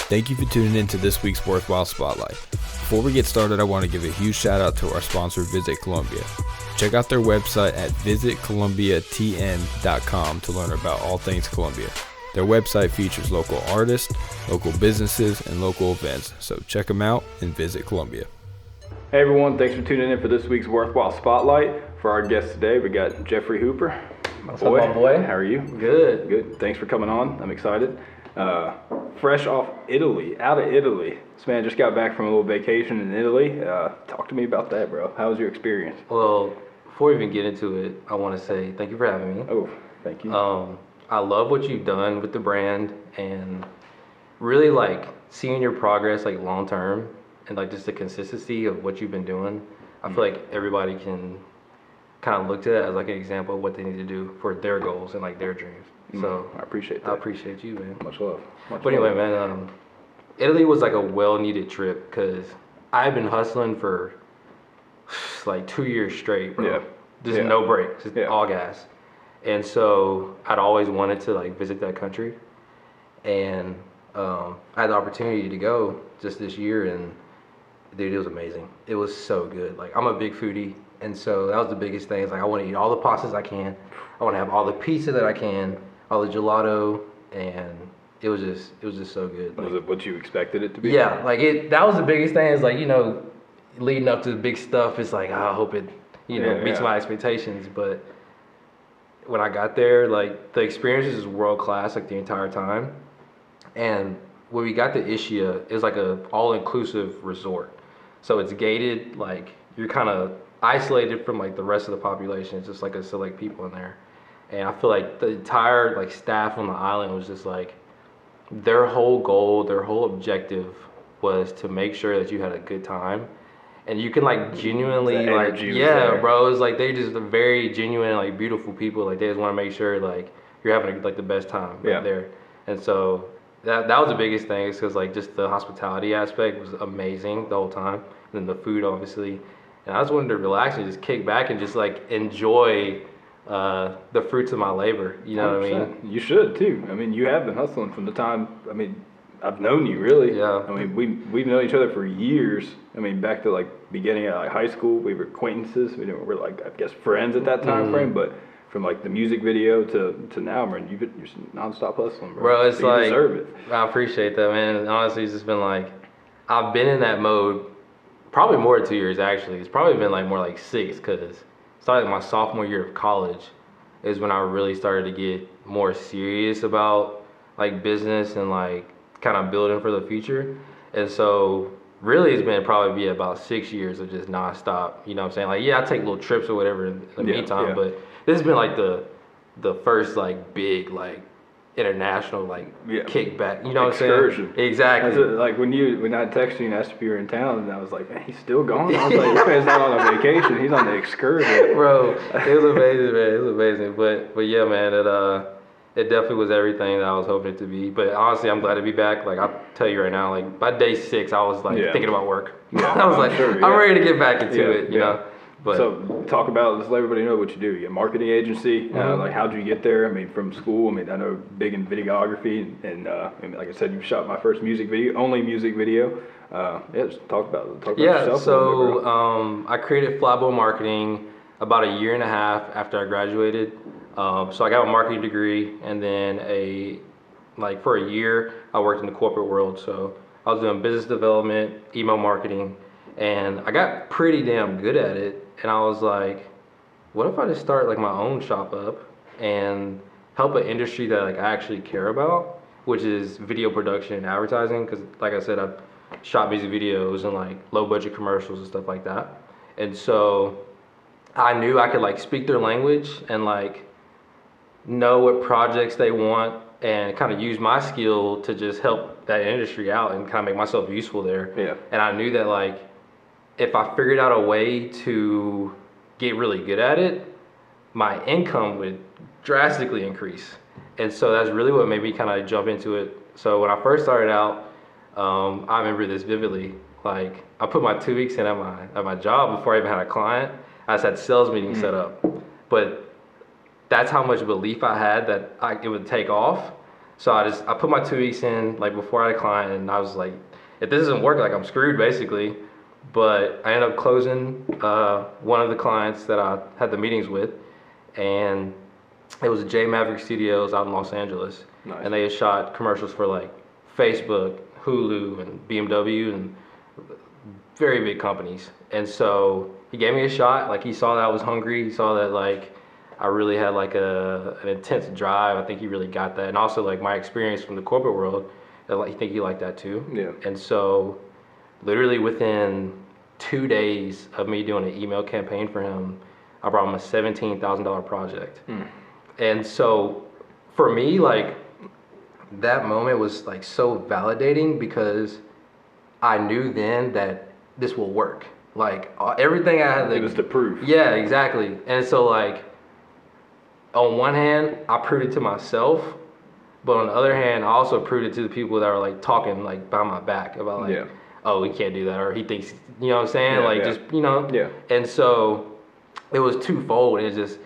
Thank you for tuning in to this week's WorthWhile Spotlight. Before we get started, I want to give a huge shout out to our sponsor, Visit Columbia. Check out their website at visitcolumbiatn.com to learn about all things Columbia. Their website features local artists, local businesses, and local events, so check them out and visit Columbia. Hey everyone, thanks for tuning in for this week's WorthWhile Spotlight. For our guest today, we got Jeffery Hooper. What's up, my boy? How are you? Good. Good. Thanks for coming on. I'm excited. Fresh off Italy, out of Italy. This man just got back from a little vacation in Italy. Talk to me about that, bro. How was your experience? Well, before we even get into it, I want to say thank you for having me. Oh, thank you. I love what you've done with the brand and really like seeing your progress like long term and like just the consistency of what you've been doing. I feel like everybody can kind of look to that as like an example of what they need to do for their goals and like their dreams. So I appreciate that. I appreciate you, man. Much love. But anyway, man, Italy was like a well-needed trip because I've been hustling for like 2 years straight, bro. Yeah. Just no breaks, just all gas. And so I'd always wanted to like visit that country, and I had the opportunity to go just this year, and dude, it was amazing. It was so good. Like, I'm a big foodie, and so that was the biggest thing. Is like I want to eat all the pastas I can. I want to have all the pizza that I can, all the gelato, and it was just so good. Like, was it what you expected it to be? Yeah, like that was the biggest thing. Is like, you know, leading up to the big stuff. It's like, I hope it, meets my expectations. But when I got there, like the experience is world class, like the entire time. And when we got to Ischia, it was like a all-inclusive resort. So it's gated, like you're kind of isolated from like the rest of the population. It's just like a select people in there. And I feel like the entire like staff on the island was just like, their whole goal, their whole objective was to make sure that you had a good time. And you can like genuinely like, bro, it's like they just very genuine, like beautiful people. Like they just want to make sure like you're having like the best time right there. And so that was the biggest thing, is because like just the hospitality aspect was amazing the whole time. And then the food, obviously. And I just wanted to relax and just kick back and just like enjoy the fruits of my labor. You know 100%. What I mean? You should too. I mean, you have been hustling from the time, I mean, I've known you really. Yeah. I mean, we've known each other for years. I mean, back to like beginning of like high school, we were acquaintances. We were like, I guess, friends at that time frame. But from like the music video to now, man, you're nonstop hustling, bro. Bro, it's so like, you deserve it. I appreciate that, man. And honestly, it's just been like, I've been in that mode probably more than 2 years actually. It's probably been like more like 6, because started my sophomore year of college is when I really started to get more serious about like business and like kind of building for the future. And so really it's been probably about 6 years of just nonstop, you know what I'm saying? Like, yeah, I take little trips or whatever in the meantime, but this has been like the first like big like international like kickback, you know what I'm saying? Excursion. Exactly. Like when I texted you and asked if you were in town, and I was like, man, he's still gone. I was like, this man's not on a vacation, he's on the excursion. Bro, it was amazing, man. It was amazing. But yeah, man, it definitely was everything that I was hoping it to be. But honestly, I'm glad to be back. Like, I'll tell you right now, like by day 6, I was like thinking about work. I was like, I'm ready to get back into it, you know. But so talk about, let's let everybody know what you do. You have a marketing agency. Like, how'd you get there? I mean, from school. I mean, I know big in videography, and like I said, you shot my first music video, only music video. Just talk about yourself. So I created Flyboy Marketing about a year and a half after I graduated. So I got a marketing degree, and then for a year I worked in the corporate world. So I was doing business development, email marketing, and I got pretty damn good at it. And I was like, what if I just start like my own shop up and help an industry that like I actually care about, which is video production and advertising. Because like I said, I've shot music videos and like low budget commercials and stuff like that. And so I knew I could like speak their language and like know what projects they want and kind of use my skill to just help that industry out and kind of make myself useful there. Yeah. And I knew that like if I figured out a way to get really good at it, my income would drastically increase. And so that's really what made me kind of jump into it. So when I first started out, I remember this vividly. Like, I put my 2 weeks in at my job before I even had a client. I just had sales meetings set up. But that's how much belief I had that it would take off. So I put my 2 weeks in like before I had a client, and I was like, if this doesn't work, like I'm screwed basically. But I ended up closing one of the clients that I had the meetings with, and it was J Maverick Studios out in Los Angeles. Nice. And they had shot commercials for like Facebook, Hulu, and BMW, and very big companies. And so he gave me a shot. Like, he saw that I was hungry. He saw that like I really had like an intense drive. I think he really got that. And also like my experience from the corporate world, I think he liked that too. Yeah. And so literally within 2 days of me doing an email campaign for him, I brought him a $17,000 project. And so for me, like, that moment was like so validating, because I knew then that this will work. Like, everything I had, it was the proof. Yeah, exactly. And so like, on one hand, I proved it to myself, but on the other hand, I also proved it to the people that were like talking like behind my back about like, oh, we can't do that, or he thinks, you know what I'm saying? Just, you know? Yeah. And so it was twofold. It's just,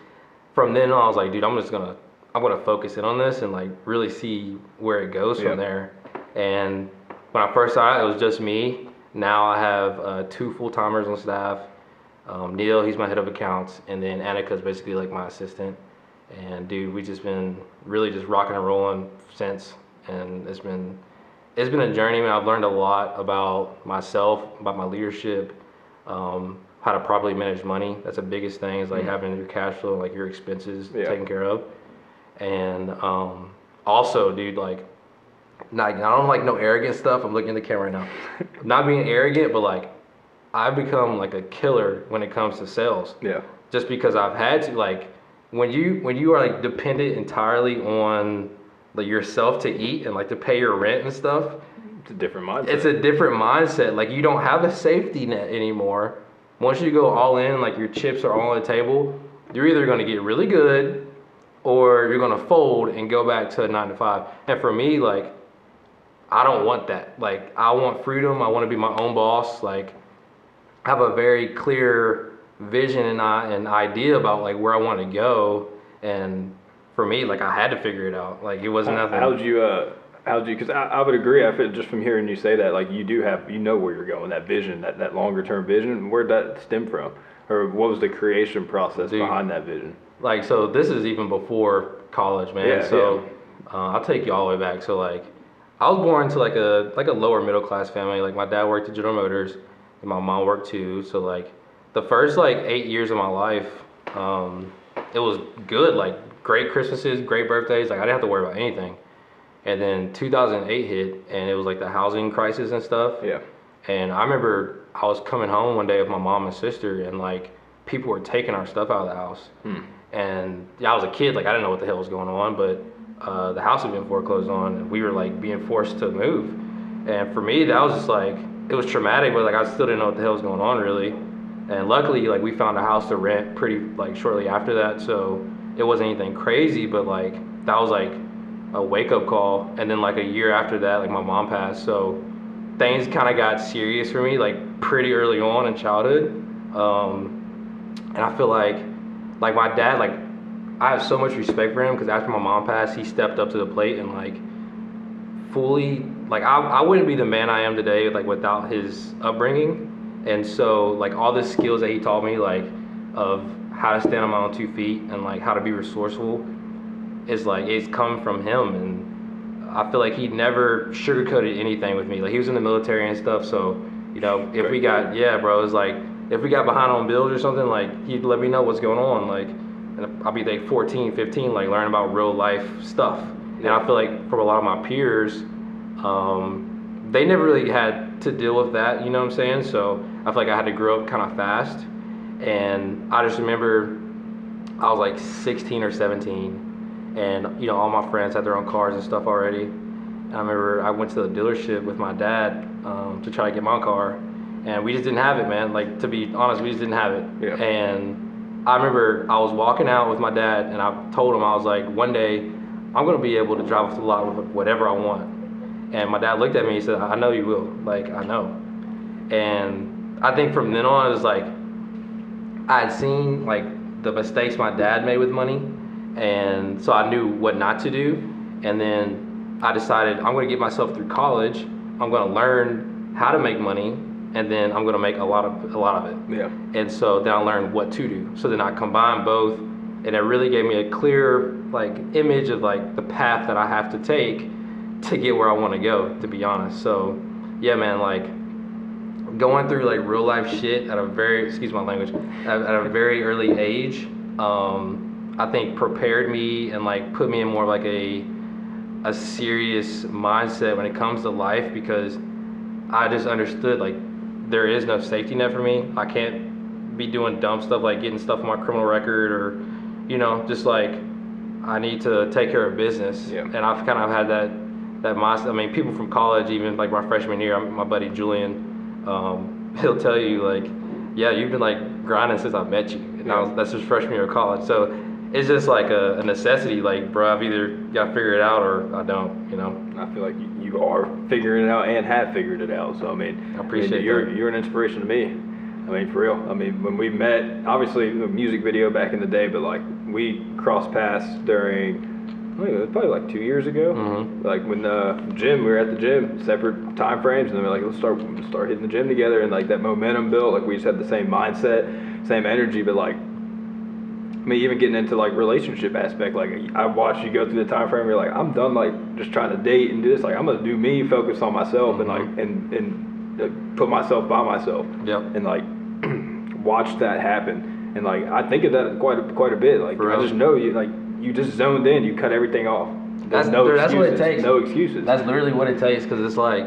from then on, I was like, dude, I'm gonna focus in on this and like really see where it goes from there. And when I first started, it was just me. Now I have 2 full-timers on staff. Neil, he's my head of accounts, and then Annika's basically like my assistant. And dude, we just been really just rocking and rolling since, and it's been a journey, man. I've learned a lot about myself, about my leadership, how to properly manage money. That's the biggest thing, is like having your cash flow, like your expenses taken care of. And also, dude, like, I don't like no arrogant stuff. I'm looking at the camera right now. Not being arrogant, but like, I've become like a killer when it comes to sales. Yeah. Just because I've had to, like, when you are like dependent entirely on like yourself to eat and like to pay your rent and stuff. It's a different mindset. It's a different mindset. Like, you don't have a safety net anymore. Once you go all in, like your chips are all on the table, you're either going to get really good or you're going to fold and go back to a 9 to 5. And for me, like, I don't want that. Like, I want freedom. I want to be my own boss. Like, I have a very clear vision and idea about like where I want to go. And for me, like, I had to figure it out. Like, it wasn't nothing. How'd you, because I would agree, I feel just from hearing you say that, like, you know where you're going, that vision, that longer term vision. Where'd that stem from? Or what was the creation process behind that vision? Like, so this is even before college, man. I'll take you all the way back. So like, I was born to like a lower middle class family. Like, my dad worked at General Motors and my mom worked too. So like, the first like 8 years of my life, it was good. Like, great Christmases, great birthdays. Like, I didn't have to worry about anything. And then 2008 hit, and it was like the housing crisis and stuff. Yeah. And I remember I was coming home one day with my mom and sister, and like, people were taking our stuff out of the house. And I was a kid, like, I didn't know what the hell was going on, but the house had been foreclosed on, and we were like being forced to move. And for me, that was just like, it was traumatic, but like, I still didn't know what the hell was going on really. And luckily, like, we found a house to rent pretty like shortly after that, so it wasn't anything crazy, but like, that was like a wake-up call. And then like a year after that, like, my mom passed, so things kind of got serious for me like pretty early on in childhood. And I feel like my dad, like, I have so much respect for him, because after my mom passed, he stepped up to the plate and like fully, like, I wouldn't be the man I am today like without his upbringing. And so like, all the skills that he taught me, like, of how to stand on my own 2 feet and like how to be resourceful, is like, it's come from him. And I feel like he never sugarcoated anything with me. Like, he was in the military and stuff, so, you know, if we got, it's like, if we got behind on bills or something, like, he'd let me know what's going on. Like, and I'll be like 14, 15, like, learning about real life stuff. And I feel like from a lot of my peers, they never really had to deal with that, you know what I'm saying? So I feel like I had to grow up kind of fast. And I just remember I was like 16 or 17, and, you know, all my friends had their own cars and stuff already. And I remember I went to the dealership with my dad to try to get my car, and we just didn't have it, man. Like, to be honest, we just didn't have it. Yeah. And I remember I was walking out with my dad, and I told him, I was like, one day I'm gonna be able to drive off the lot with whatever I want. And my dad looked at me and he said, I know you will. Like, I know. And I think from then on, it was like, I had seen like the mistakes my dad made with money, and so I knew what not to do. And then I decided I'm going to get myself through college. I'm going to learn how to make money, and then I'm going to make a lot of it. Yeah. And so then I learned what to do. So then I combined both, and it really gave me a clear like image of like the path that I have to take to get where I want to go, to be honest. So yeah, man, like going through like real life shit at a very, excuse my language, at a very early age, I think prepared me and like put me in more of like a serious mindset when it comes to life, because I just understood like there is no safety net for me. I can't be doing dumb stuff like getting stuff on my criminal record, or just like I need to take care of business. Yeah. And I've kind of had that mindset. I mean, people from college, even like my freshman year, my buddy Julian, he'll tell you like, yeah, you've been like grinding since I met you, and that's his freshman year of college. So it's just like a necessity. Like, bro, I've either got to figure it out or I don't. I feel like you are figuring it out and have figured it out. So I mean, I appreciate you're an inspiration to me. I mean, for real. I mean, when we met, obviously a music video back in the day, but like we crossed paths during, I think it was probably like 2 years ago. Mm-hmm. Like when we were at the gym, separate time frames, and then we're like, let's start hitting the gym together, and like that momentum built. Like we just had the same mindset, same energy, but like, I mean, even getting into like relationship aspect, like I watched you go through the time frame. You're like, I'm done like just trying to date and do this. Like I'm gonna do me, focus on myself, and like and put myself by myself. Yep. And like watch that happen. And like I think of that quite a bit. Like I just know you just zoned in. You cut everything off. That's what it takes. No excuses. That's literally what it takes, because it's like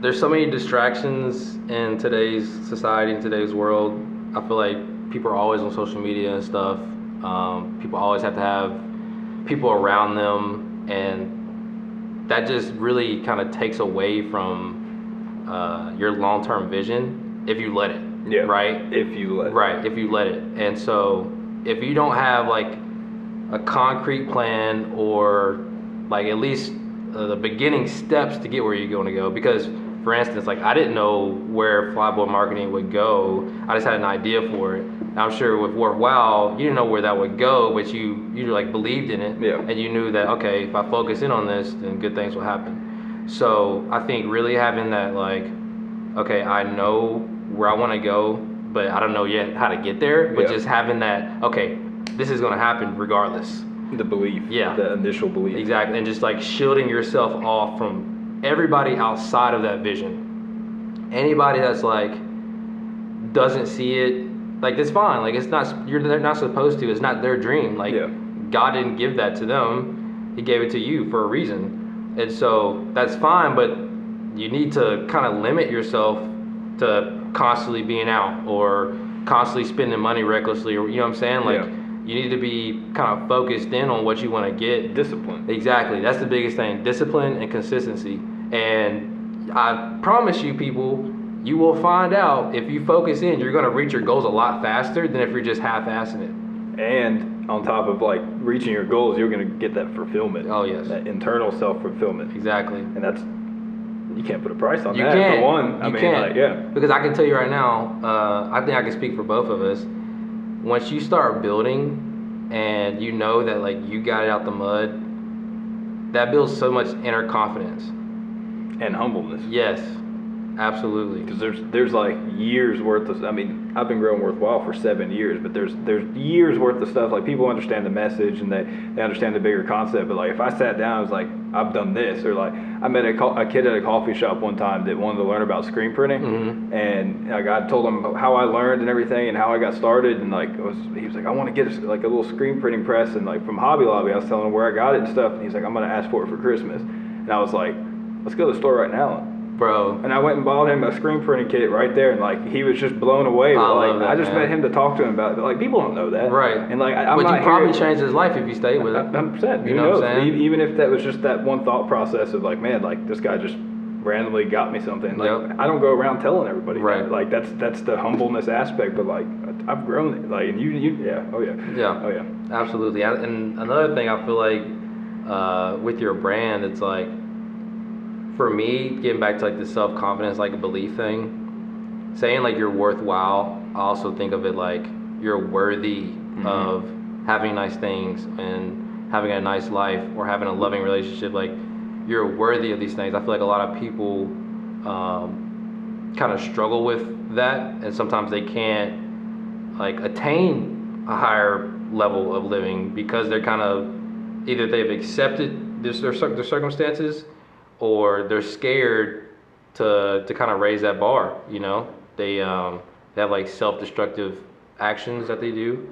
there's so many distractions in today's society, in today's world. I feel like people are always on social media and stuff. People always have to have people around them, and that just really kind of takes away from your long-term vision if you let it. Yeah. Right? If you let it. Right, if you let it. And so if you don't have like a concrete plan, or like at least the beginning steps to get where you're going to go, because for instance, like I didn't know where flyboy marketing would go. I just had an idea for it. And I'm sure with WorthWhile, you didn't know where that would go, but you like believed in it. Yeah. And you knew that, okay, if I focus in on this, then good things will happen. So I think really having that like, okay, I know where I want to go, but I don't know yet how to get there. But just having that, okay, this is going to happen regardless. The belief. Yeah. The initial belief. Exactly. And just like shielding yourself off from everybody outside of that vision. Anybody that's like doesn't see it, like it's fine. Like it's not, they're not supposed to. It's not their dream. Like God didn't give that to them. He gave it to you for a reason. And so that's fine, but you need to kind of limit yourself to constantly being out or constantly spending money recklessly, or you know what I'm saying? Like you need to be kind of focused in on what you want to get. Discipline. Exactly. That's the biggest thing. Discipline and consistency. And I promise you, people, you will find out if you focus in, you're going to reach your goals a lot faster than if you're just half-assing it. And on top of like reaching your goals, you're going to get that fulfillment. Oh, yes. That internal self-fulfillment. Exactly. And that's, you can't put a price on you that. Can't. For one, I you mean, can't. Like, because I can tell you right now, I think I can speak for both of us. Once you start building and you know that like you got it out the mud, that builds so much inner confidence. And humbleness. Yes, absolutely. Because there's like years worth of, I mean, I've been growing WorthWhile for 7 years, but there's years worth of stuff. Like people understand the message and they understand the bigger concept, but like if I sat down, I was like, I've done this, or like I met a kid at a coffee shop one time that wanted to learn about screen printing, and like I told him how I learned and everything and how I got started, and like he was like, I want to get like a little screen printing press, and like from Hobby Lobby, I was telling him where I got it and stuff, and he's like, I'm gonna ask for it for Christmas, and I was like, let's go to the store right now. Bro. And I went and bought him a screen printing kit right there, and like he was just blown away. I just met him to talk to him about it. But like people don't know that, right? And like I'm but you probably changed his life if you stayed with it. 100%. You know what I'm saying? Even if that was just that one thought process of like, man, like this guy just randomly got me something. Like I don't go around telling everybody. Right. That. Like that's the humbleness aspect. But like I've grown. Like and you Absolutely. And another thing I feel like with your brand, it's like, for me, getting back to like the self-confidence, like a belief thing, saying like you're worthwhile, I also think of it like you're worthy of having nice things and having a nice life or having a loving relationship. Like you're worthy of these things. I feel like a lot of people kind of struggle with that, and sometimes they can't like attain a higher level of living because they're kind of either they've accepted their circumstances, or they're scared to kind of raise that bar. You know, they have like self-destructive actions that they do,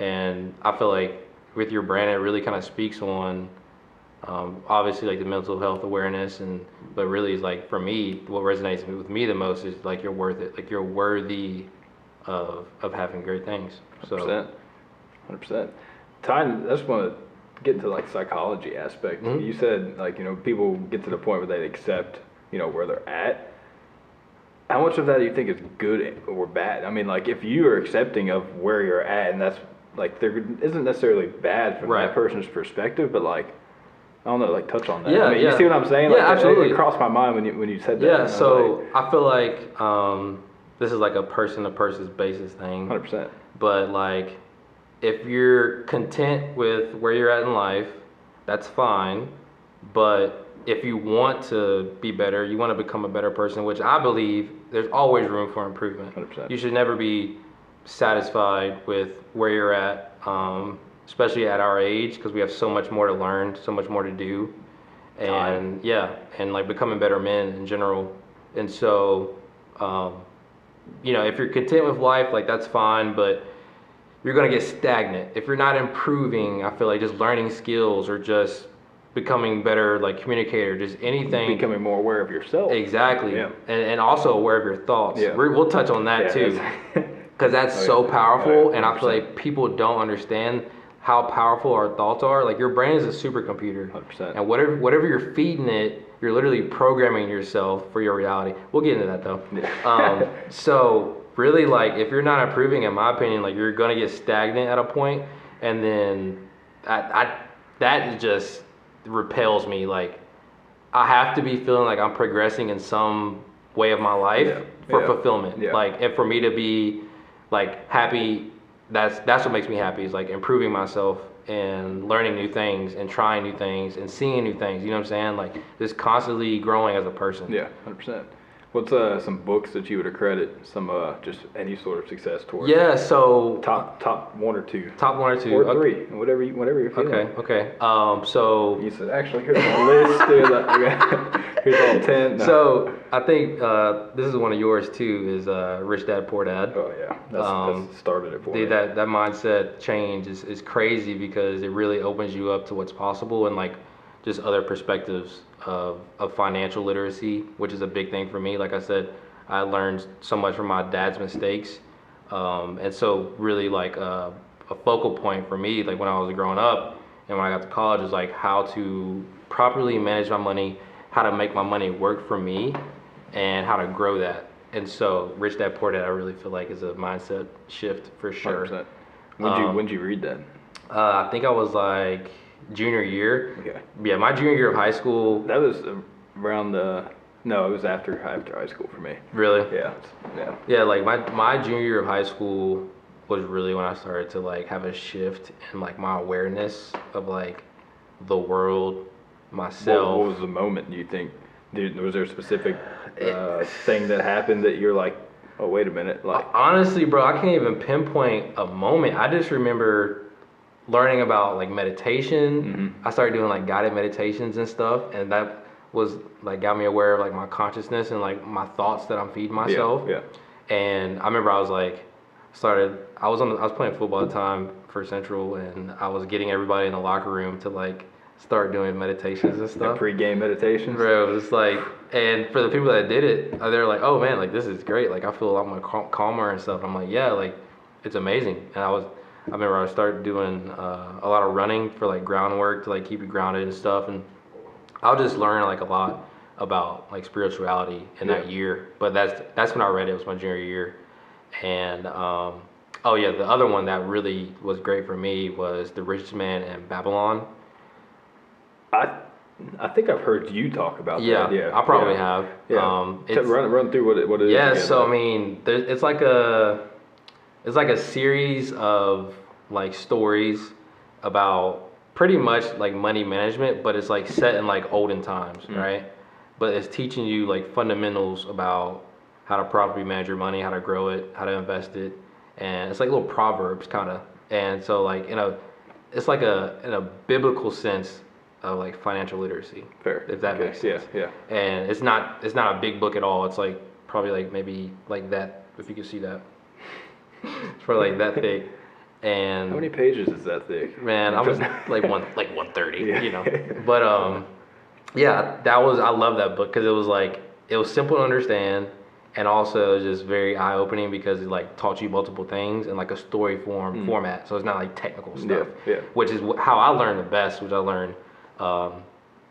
and I feel like with your brand, it really kind of speaks on obviously like the mental health awareness, but really is like for me, what resonates with me the most is like you're worth it, like you're worthy of having great things. So 100%. I just want to get into like psychology aspect. Mm-hmm. You said like, you know, people get to the point where they accept, you know, where they're at. How much of that do you think is good or bad? I mean, like if you are accepting of where you're at, and that's like there isn't necessarily bad from that person's perspective, but like I don't know, like touch on that. Yeah, I mean, you see what I'm saying? Yeah, like, absolutely. It crossed my mind when you said that. Yeah, so I feel like this is like a person-to-person basis thing. 100%. But like, if you're content with where you're at in life, that's fine. But if you want to be better, you want to become a better person, which I believe there's always room for improvement. 100%. You should never be satisfied with where you're at, especially at our age, because we have so much more to learn, so much more to do, and and like becoming better men in general. And so, you know, if you're content with life, like that's fine, but you're gonna get stagnant if you're not improving. I feel like just learning skills or just becoming better, like communicator, just anything. Becoming more aware of yourself. Exactly, and also aware of your thoughts. Yeah. We'll touch on that too, because that's so powerful, and I feel like people don't understand how powerful our thoughts are. Like your brain is a supercomputer, 100%. and whatever you're feeding it, you're literally programming yourself for your reality. We'll get into that though. Yeah. So really, like if you're not improving, in my opinion, like you're gonna get stagnant at a point, and then that just repels me. Like I have to be feeling like I'm progressing in some way of my life for fulfillment. Like, and for me to be like happy, that's what makes me happy, is like improving myself and learning new things and trying new things and seeing new things. You know what I'm saying? Like just constantly growing as a person. Yeah, 100%. What's some books that you would accredit some just any sort of success towards? Yeah, so top one or two. Top one or two. Or three, whatever you're feeling. Okay. So you said actually here's my list. Here's all 10. No. So I think this is one of yours too. Is Rich Dad Poor Dad. Oh yeah, that's started it for me. That mindset change is crazy, because it really opens you up to what's possible, and like just other perspectives of financial literacy, which is a big thing for me. Like I said, I learned so much from my dad's mistakes, and so really like a focal point for me, like when I was growing up and when I got to college, is like how to properly manage my money, how to make my money work for me, and how to grow that. And so Rich Dad Poor Dad, I really feel like is a mindset shift for sure. 100%. When'd you read that? I think I was like junior year. Okay. Yeah, my junior year of high school. That was around it was after high school for me. Really? Yeah. Yeah, like my junior year of high school was really when I started to like have a shift in like my awareness of like the world, myself. What was the moment, do you think? Was there a specific thing that happened that you're like, oh wait a minute, like? Honestly, bro, I can't even pinpoint a moment. I just remember learning about like meditation. Mm-hmm. I started doing like guided meditations and stuff, and that was like got me aware of like my consciousness and like my thoughts that I'm feeding myself. Yeah. And I remember I was playing football at the time for Central, and I was getting everybody in the locker room to like start doing meditations and stuff. Pre-game meditations. Bro, it was like, and for the people that did it, they're like, oh man, like this is great. Like I feel a lot more calmer and stuff. I'm like, yeah, like it's amazing. And I remember I started doing a lot of running for like groundwork to like keep you grounded and stuff, and I'll just learn like a lot about like spirituality in that year. But that's when I read it. It was my junior year, and the other one that really was great for me was The Richest Man in Babylon. I think I've heard you talk about that. Yeah, I probably have. Yeah. Run through what it is. Yeah, so I mean, it's like a series of like stories about pretty much like money management, but it's like set in like olden times, right? But it's teaching you like fundamentals about how to properly manage your money, how to grow it, how to invest it, and it's like little proverbs kind of. And so like it's like in a biblical sense of like financial literacy. Fair. If that makes sense. Yeah. And it's not a big book at all. It's like probably like maybe like that, if you can see that. It's probably like that thick. And how many pages is that thick? Man, I was like 130, you know. But yeah, I love that book because it was simple to understand, and also just very eye opening because it like taught you multiple things in like a story format. So it's not like technical stuff. Yeah. Which is how I learned the best. Which I learned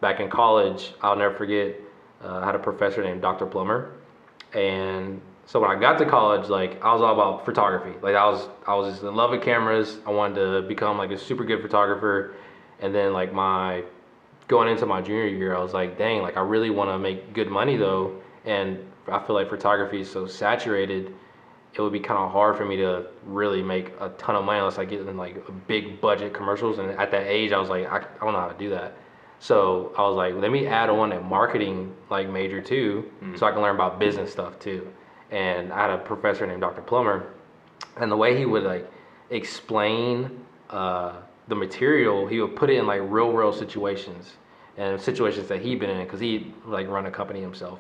back in college. I'll never forget. I had a professor named Dr. Plummer, and so when I got to college, like I was all about photography. Like I was just in love with cameras. I wanted to become like a super good photographer. And then like going into my junior year, I was like, dang, like I really want to make good money though. And I feel like photography is so saturated, it would be kind of hard for me to really make a ton of money unless I get in like big budget commercials. And at that age, I was like, I don't know how to do that. So I was like, let me add on a marketing like major too, so I can learn about business stuff too. And I had a professor named Dr. Plummer, and the way he would like explain the material, he would put it in like real world situations and situations that he'd been in because he like run a company himself.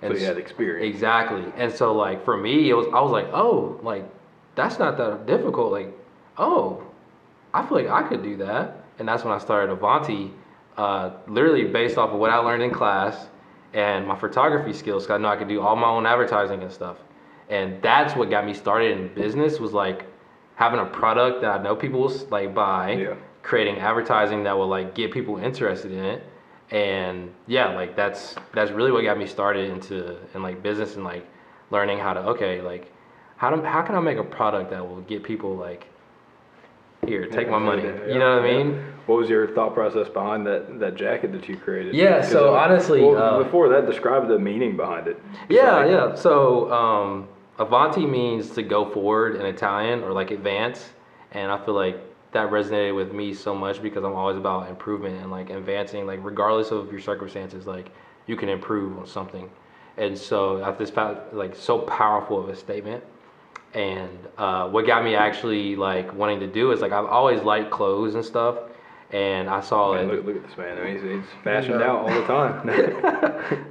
And so he had experience. Exactly. And so like for me, I was like, oh, like that's not that difficult. Like, oh, I feel like I could do that. And that's when I started Avanti, literally based off of what I learned in class and my photography skills, because I know I could do all my own advertising and stuff. And that's what got me started in business, was like having a product that I know people will like buy, creating advertising that will like get people interested in it. And yeah, like that's really what got me started in like business and like learning how to, okay, like how can I make a product that will get people like, here, take my money. You know what I mean? What was your thought process behind that jacket that you created? Yeah, so honestly... before that, describe the meaning behind it. Yeah. So Avanti means to go forward in Italian, or like advance. And I feel like that resonated with me so much because I'm always about improvement and like advancing, like regardless of your circumstances, like you can improve on something. And so I just found like so powerful of a statement. And what got me actually like wanting to do is like I've always liked clothes and stuff, and I saw it. Look at this man! I mean, he's fashioned out all the time.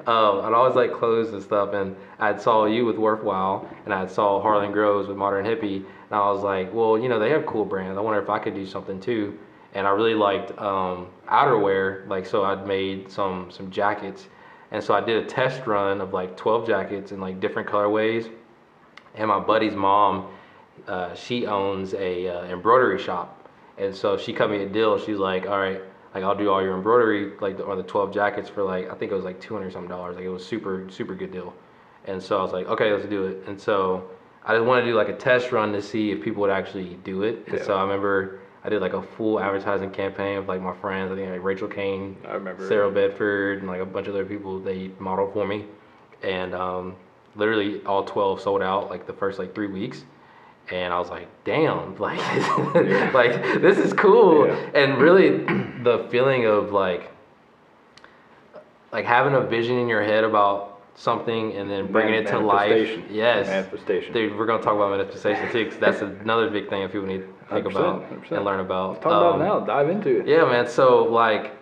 I'd always liked clothes and stuff, and I saw you with WorthWhile, and I saw Harlan Groves with Modern Hippie, and I was like, well, they have cool brands. I wonder if I could do something too. And I really liked outerwear, like so I'd made some jackets, and so I did a test run of like 12 jackets in like different colorways. And my buddy's mom, she owns a embroidery shop, and so she cut me a deal. She's like, all right, like I'll do all your embroidery, like on the 12 jackets for like, I think it was like $200 something. Like it was super good deal. And so I was like, okay, let's do it. And so I just wanted to do like a test run to see if people would actually do it. And so I remember I did like a full advertising campaign with like my friends. I think like Rachel Kane, I remember Sarah Bedford, and like a bunch of other people. They modeled for me, and literally all 12 sold out like the first like 3 weeks. And I was like, damn, like, like this is cool. And really the feeling of like having a vision in your head about something and then bringing it to life. Yes. Manifestation. Dude, we're going to talk about manifestation too, because that's another big thing that people need to think about 100%. And learn about. Let's talk about it now. Dive into it. Yeah, man. So like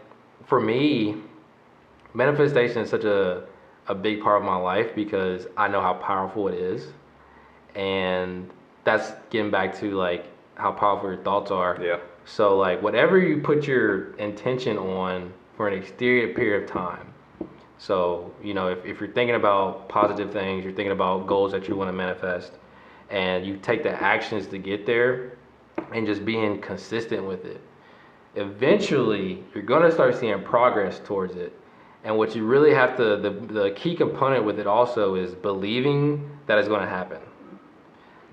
for me, manifestation is such a big part of my life because I know how powerful it is. And that's getting back to like how powerful your thoughts are. Yeah. So like whatever you put your intention on for an extended period of time. So, if you're thinking about positive things, you're thinking about goals that you want to manifest, and you take the actions to get there and just being consistent with it, eventually you're going to start seeing progress towards it. And what you really have to, the key component with it also is believing that it's going to happen.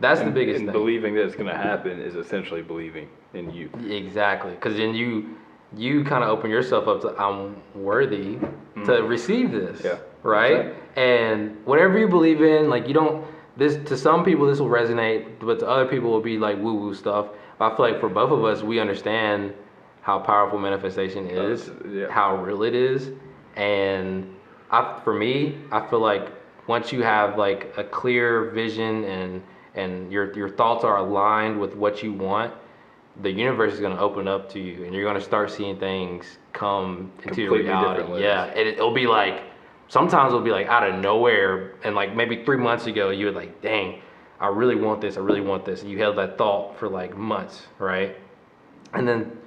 That's the biggest thing. Believing that it's going to happen is essentially believing in you. Exactly. Because then you kind of open yourself up to, I'm worthy to receive this. Yeah. Right? Exactly. And whatever you believe in, like to some people this will resonate, but to other people will be like woo-woo stuff. But I feel like for both of us, we understand how powerful manifestation is, how real it is. And for me, I feel like once you have like a clear vision and your thoughts are aligned with what you want, the universe is going to open up to you, and you're going to start seeing things come into your reality. Yeah, and it'll be like, sometimes it'll be like out of nowhere, and like maybe 3 months ago you were like, dang, I really want this, and you held that thought for like months, right? And then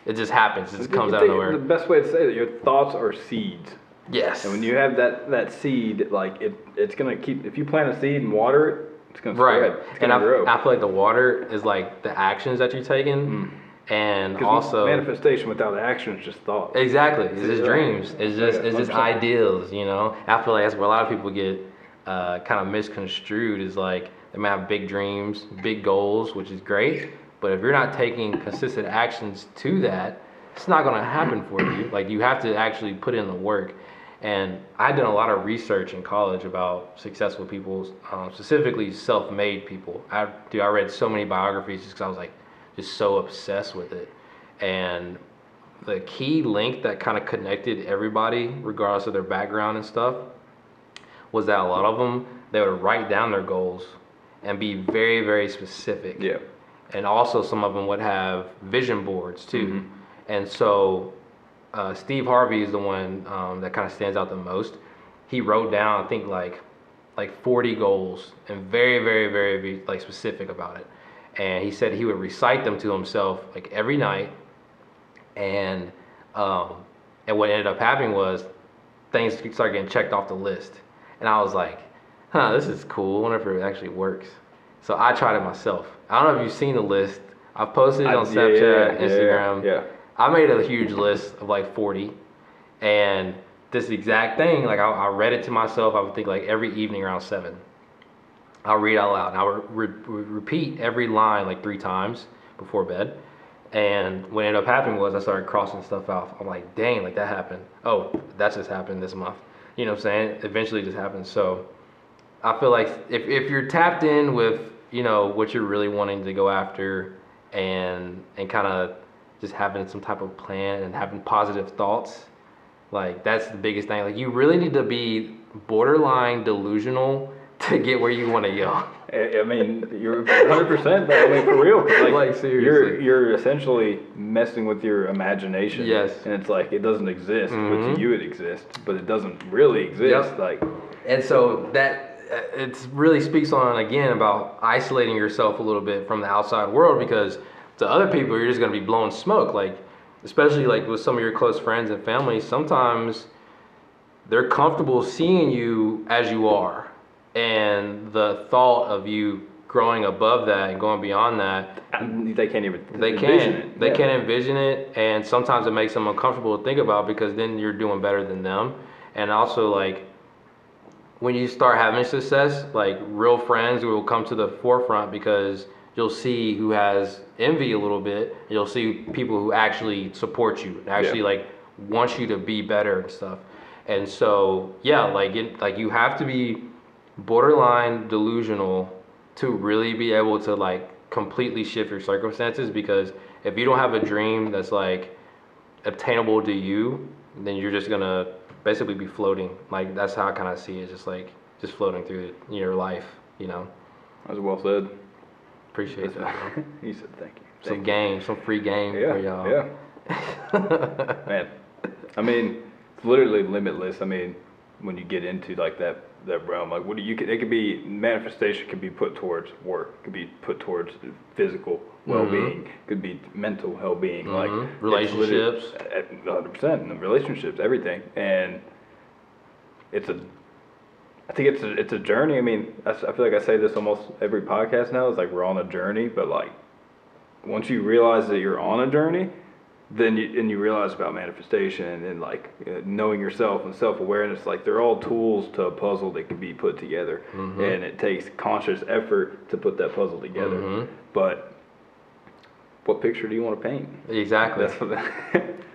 it just happens. It just comes out of nowhere. The best way to say that, your thoughts are seeds. Yes. And when you have that seed, like it's gonna keep. If you plant a seed and water it, it's gonna spread. It's gonna grow. I feel like the water is like the actions that you're taking, and also manifestation without action is just thought. Exactly. It's just dreams. It's just ideals. You know. I feel like that's where a lot of people get kind of misconstrued. Is like they might have big dreams, big goals, which is great. But if you're not taking consistent actions to that, it's not going to happen for you. Like, you have to actually put in the work. And I did a lot of research in college about successful people, specifically self-made people. I read so many biographies just because I was like, just so obsessed with it. And the key link that kind of connected everybody, regardless of their background and stuff, was that a lot of them, they would write down their goals and be very, very specific. Yeah. And also some of them would have vision boards too. Mm-hmm. And so Steve Harvey is the one that kind of stands out the most. He wrote down, I think, like 40 goals and very, very, very like specific about it. And he said he would recite them to himself like every night. And what ended up happening was things started getting checked off the list. And I was like, this is cool. I wonder if it actually works. So I tried it myself. I don't know if you've seen the list. I've posted it on Snapchat, Instagram. Yeah. I made a huge list of like 40. And this exact thing, like I read it to myself, I would think like every evening around 7. I'll read out loud. And I would repeat every line like 3 times before bed. And what ended up happening was I started crossing stuff off. I'm like, dang, like that happened. Oh, that just happened this month. You know what I'm saying? Eventually it just happened. So I feel like if you're tapped in with, you know, what you're really wanting to go after and kind of just having some type of plan and having positive thoughts, like that's the biggest thing. Like you really need to be borderline delusional to get where you want to go. I mean, you're 100%, but I mean, for real. Like seriously. You're essentially messing with your imagination. Yes. And it's like, it doesn't exist, but to you it exists, but it doesn't really exist. Yep. Like, and so that, it really speaks on, again, about isolating yourself a little bit from the outside world, because to other people, you're just going to be blowing smoke. Like, especially like with some of your close friends and family, sometimes they're comfortable seeing you as you are. And the thought of you growing above that and going beyond that, they can't even envision it. They can't envision it, and sometimes it makes them uncomfortable to think about, because then you're doing better than them. And also, like, when you start having success, like real friends will come to the forefront, because you'll see who has envy a little bit. You'll see people who actually support you, and actually like want you to be better and stuff. And so, like you have to be borderline delusional to really be able to like completely shift your circumstances, because if you don't have a dream that's like obtainable to you, then you're just gonna basically be floating. Like that's how I kind of see it, just floating through your life, you know. That was well said. Appreciate that. He said thank you. Some free game for y'all. Yeah. Man, I mean, it's literally limitless. I mean, when you get into like that realm, like it could be, manifestation could be put towards work, could be put towards physical well-being, could be mental well-being, like relationships, 100%, and relationships, everything. And I think it's a journey. I mean, I feel like I say this almost every podcast now. It's like we're on a journey, but like once you realize that you're on a journey, then you realize about manifestation and like knowing yourself and self-awareness. Like they're all tools to a puzzle that can be put together, and it takes conscious effort to put that puzzle together. But what picture do you want to paint? Exactly.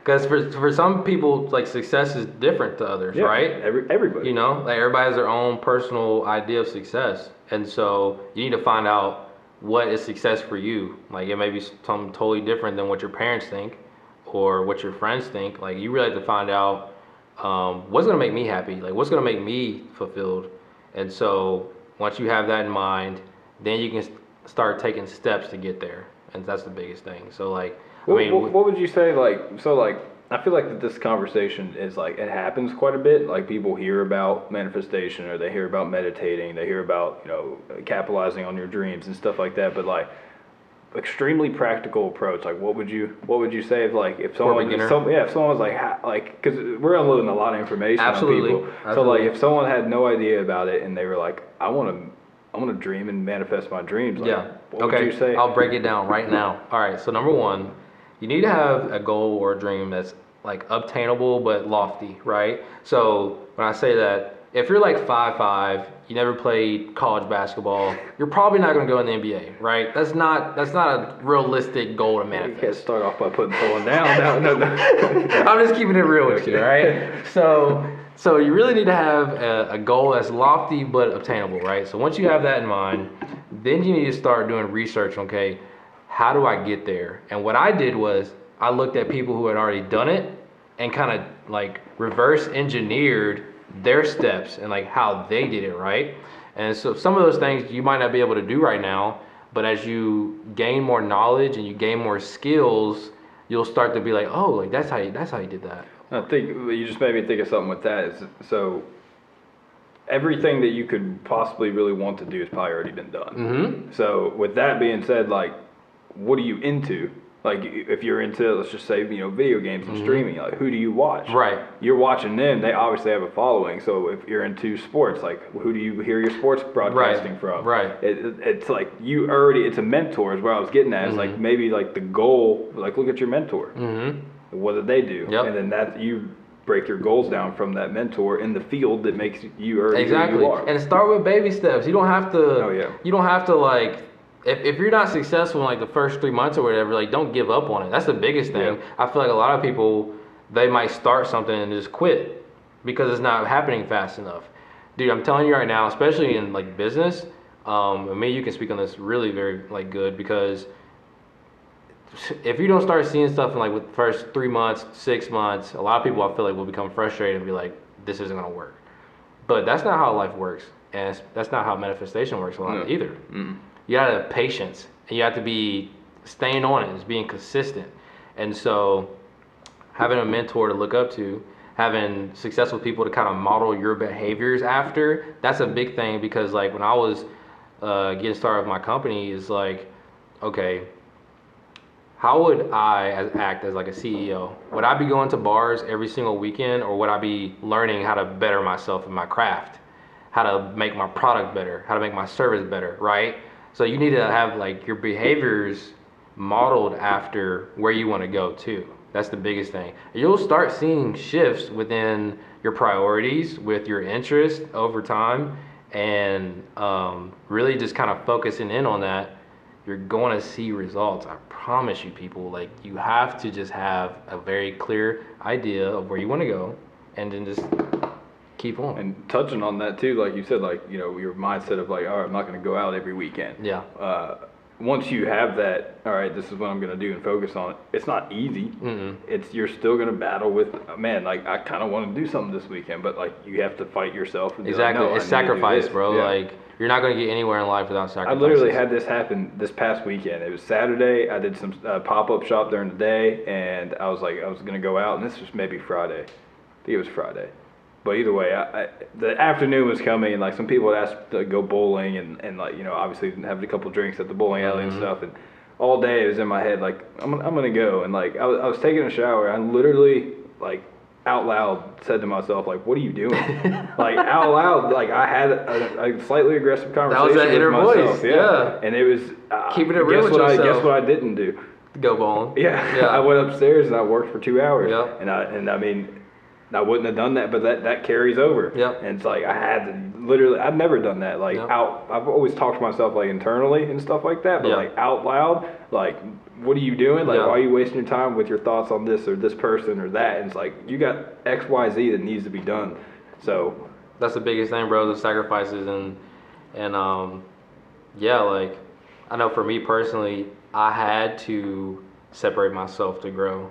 Because for some people, like success is different to others, right? Everybody. You know, like everybody has their own personal idea of success, and so you need to find out what is success for you. Like it may be something totally different than what your parents think or what your friends think. Like you really have to find out what's gonna make me happy, like what's gonna make me fulfilled. And so once you have that in mind, then you can start taking steps to get there. And that's the biggest thing. So like, what would you say, I feel like that this conversation is like, it happens quite a bit. Like people hear about manifestation, or they hear about meditating, they hear about, capitalizing on your dreams and stuff like that. But like extremely practical approach. Like what would you say if someone was like, because we're unloading a lot of information on people. So like if someone had no idea about it and they were like, I want to dream and manifest my dreams. Like, what would you say? I'll break it down right now. All right. So number one, you need to have a goal or a dream that's like obtainable but lofty, right? So when I say that, if you're like 5'5", you never played college basketball, you're probably not going to go in the NBA, right? That's not a realistic goal to manifest. You can't start off by putting someone down. No. I'm just keeping it real with you, right? So you really need to have a goal that's lofty but obtainable, right? So once you have that in mind, then you need to start doing research. Okay, how do I get there? And what I did was I looked at people who had already done it and kind of like reverse engineered their steps and like how they did it, right? And so some of those things you might not be able to do right now, but as you gain more knowledge and you gain more skills, you'll start to be like, oh, like that's how you did that. I think you just made me think of something with that. So everything that you could possibly really want to do has probably already been done. Mm-hmm. So with that being said, like, what are you into? Like, if you're into, let's just say, video games and streaming, like, who do you watch? Right. You're watching them. They obviously have a following. So if you're into sports, like, who do you hear your sports broadcasting from? Right. It's like it's a mentor is where I was getting at. It's like maybe like the goal, like look at your mentor. Mm-hmm. What did they do? Yep. And then that you break your goals down from that mentor in the field that makes you already exactly. who you are. And start with baby steps. You don't have to. Oh yeah. You don't have to like. If you're not successful in like the first 3 months or whatever, like don't give up on it. That's the biggest thing. Yeah. I feel like a lot of people, they might start something and just quit because it's not happening fast enough. Dude, I'm telling you right now, especially in like business, maybe you can speak on this really very like good, because if you don't start seeing stuff in like with the first 3 months, 6 months, a lot of people I feel like will become frustrated and be like, this isn't gonna work. But that's not how life works, and that's not how manifestation works a lot either. Mm-hmm. You gotta have patience, and you have to be staying on it, just being consistent. And so having a mentor to look up to, having successful people to kind of model your behaviors after, that's a big thing, because like when I was getting started with my company, is like, okay, how would I act as like a CEO? Would I be going to bars every single weekend, or would I be learning how to better myself in my craft, how to make my product better, how to make my service better, right? So you need to have like your behaviors modeled after where you want to go too. That's the biggest thing. You'll start seeing shifts within your priorities, with your interests over time, and really just kind of focusing in on that. You're going to see results. I promise you, people. Like, you have to just have a very clear idea of where you want to go, and then just keep on. And touching on that too, like you said, like, your mindset of like, all right, I'm not going to go out every weekend. Yeah. Once you have that, all right, this is what I'm going to do and focus on it. It's not easy. You're still going to battle with, man, like I kind of want to do something this weekend, but like you have to fight yourself. And exactly. Like, no, it's sacrifice, bro. Yeah. Like, you're not going to get anywhere in life without sacrifice. I literally had this happen this past weekend. It was Saturday. I did some pop-up shop during the day, and I was going to go out, and this was maybe Friday. I think it was Friday. But either way, the afternoon was coming, and like some people had asked to go bowling, and like, obviously having a couple drinks at the bowling alley and stuff. And all day it was in my head, like, I'm gonna go. And like I was taking a shower. I literally, like, out loud said to myself, like, what are you doing? Like, out loud, like, I had a slightly aggressive conversation that was that inner with myself. voice. Yeah. And it was keeping it real with yourself. Guess what I didn't do? Go bowling. Yeah. I went upstairs and I worked for 2 hours. Yep. And I mean, I wouldn't have done that, but that carries over. Yep. And it's like I had to literally, I've never done that. Like I've always talked to myself like internally and stuff like that, but like out loud, like, what are you doing? Like, why are you wasting your time with your thoughts on this or this person or that? And it's like, you got X, Y, Z that needs to be done. So that's the biggest thing, bro, the sacrifices. And like, I know for me personally, I had to separate myself to grow,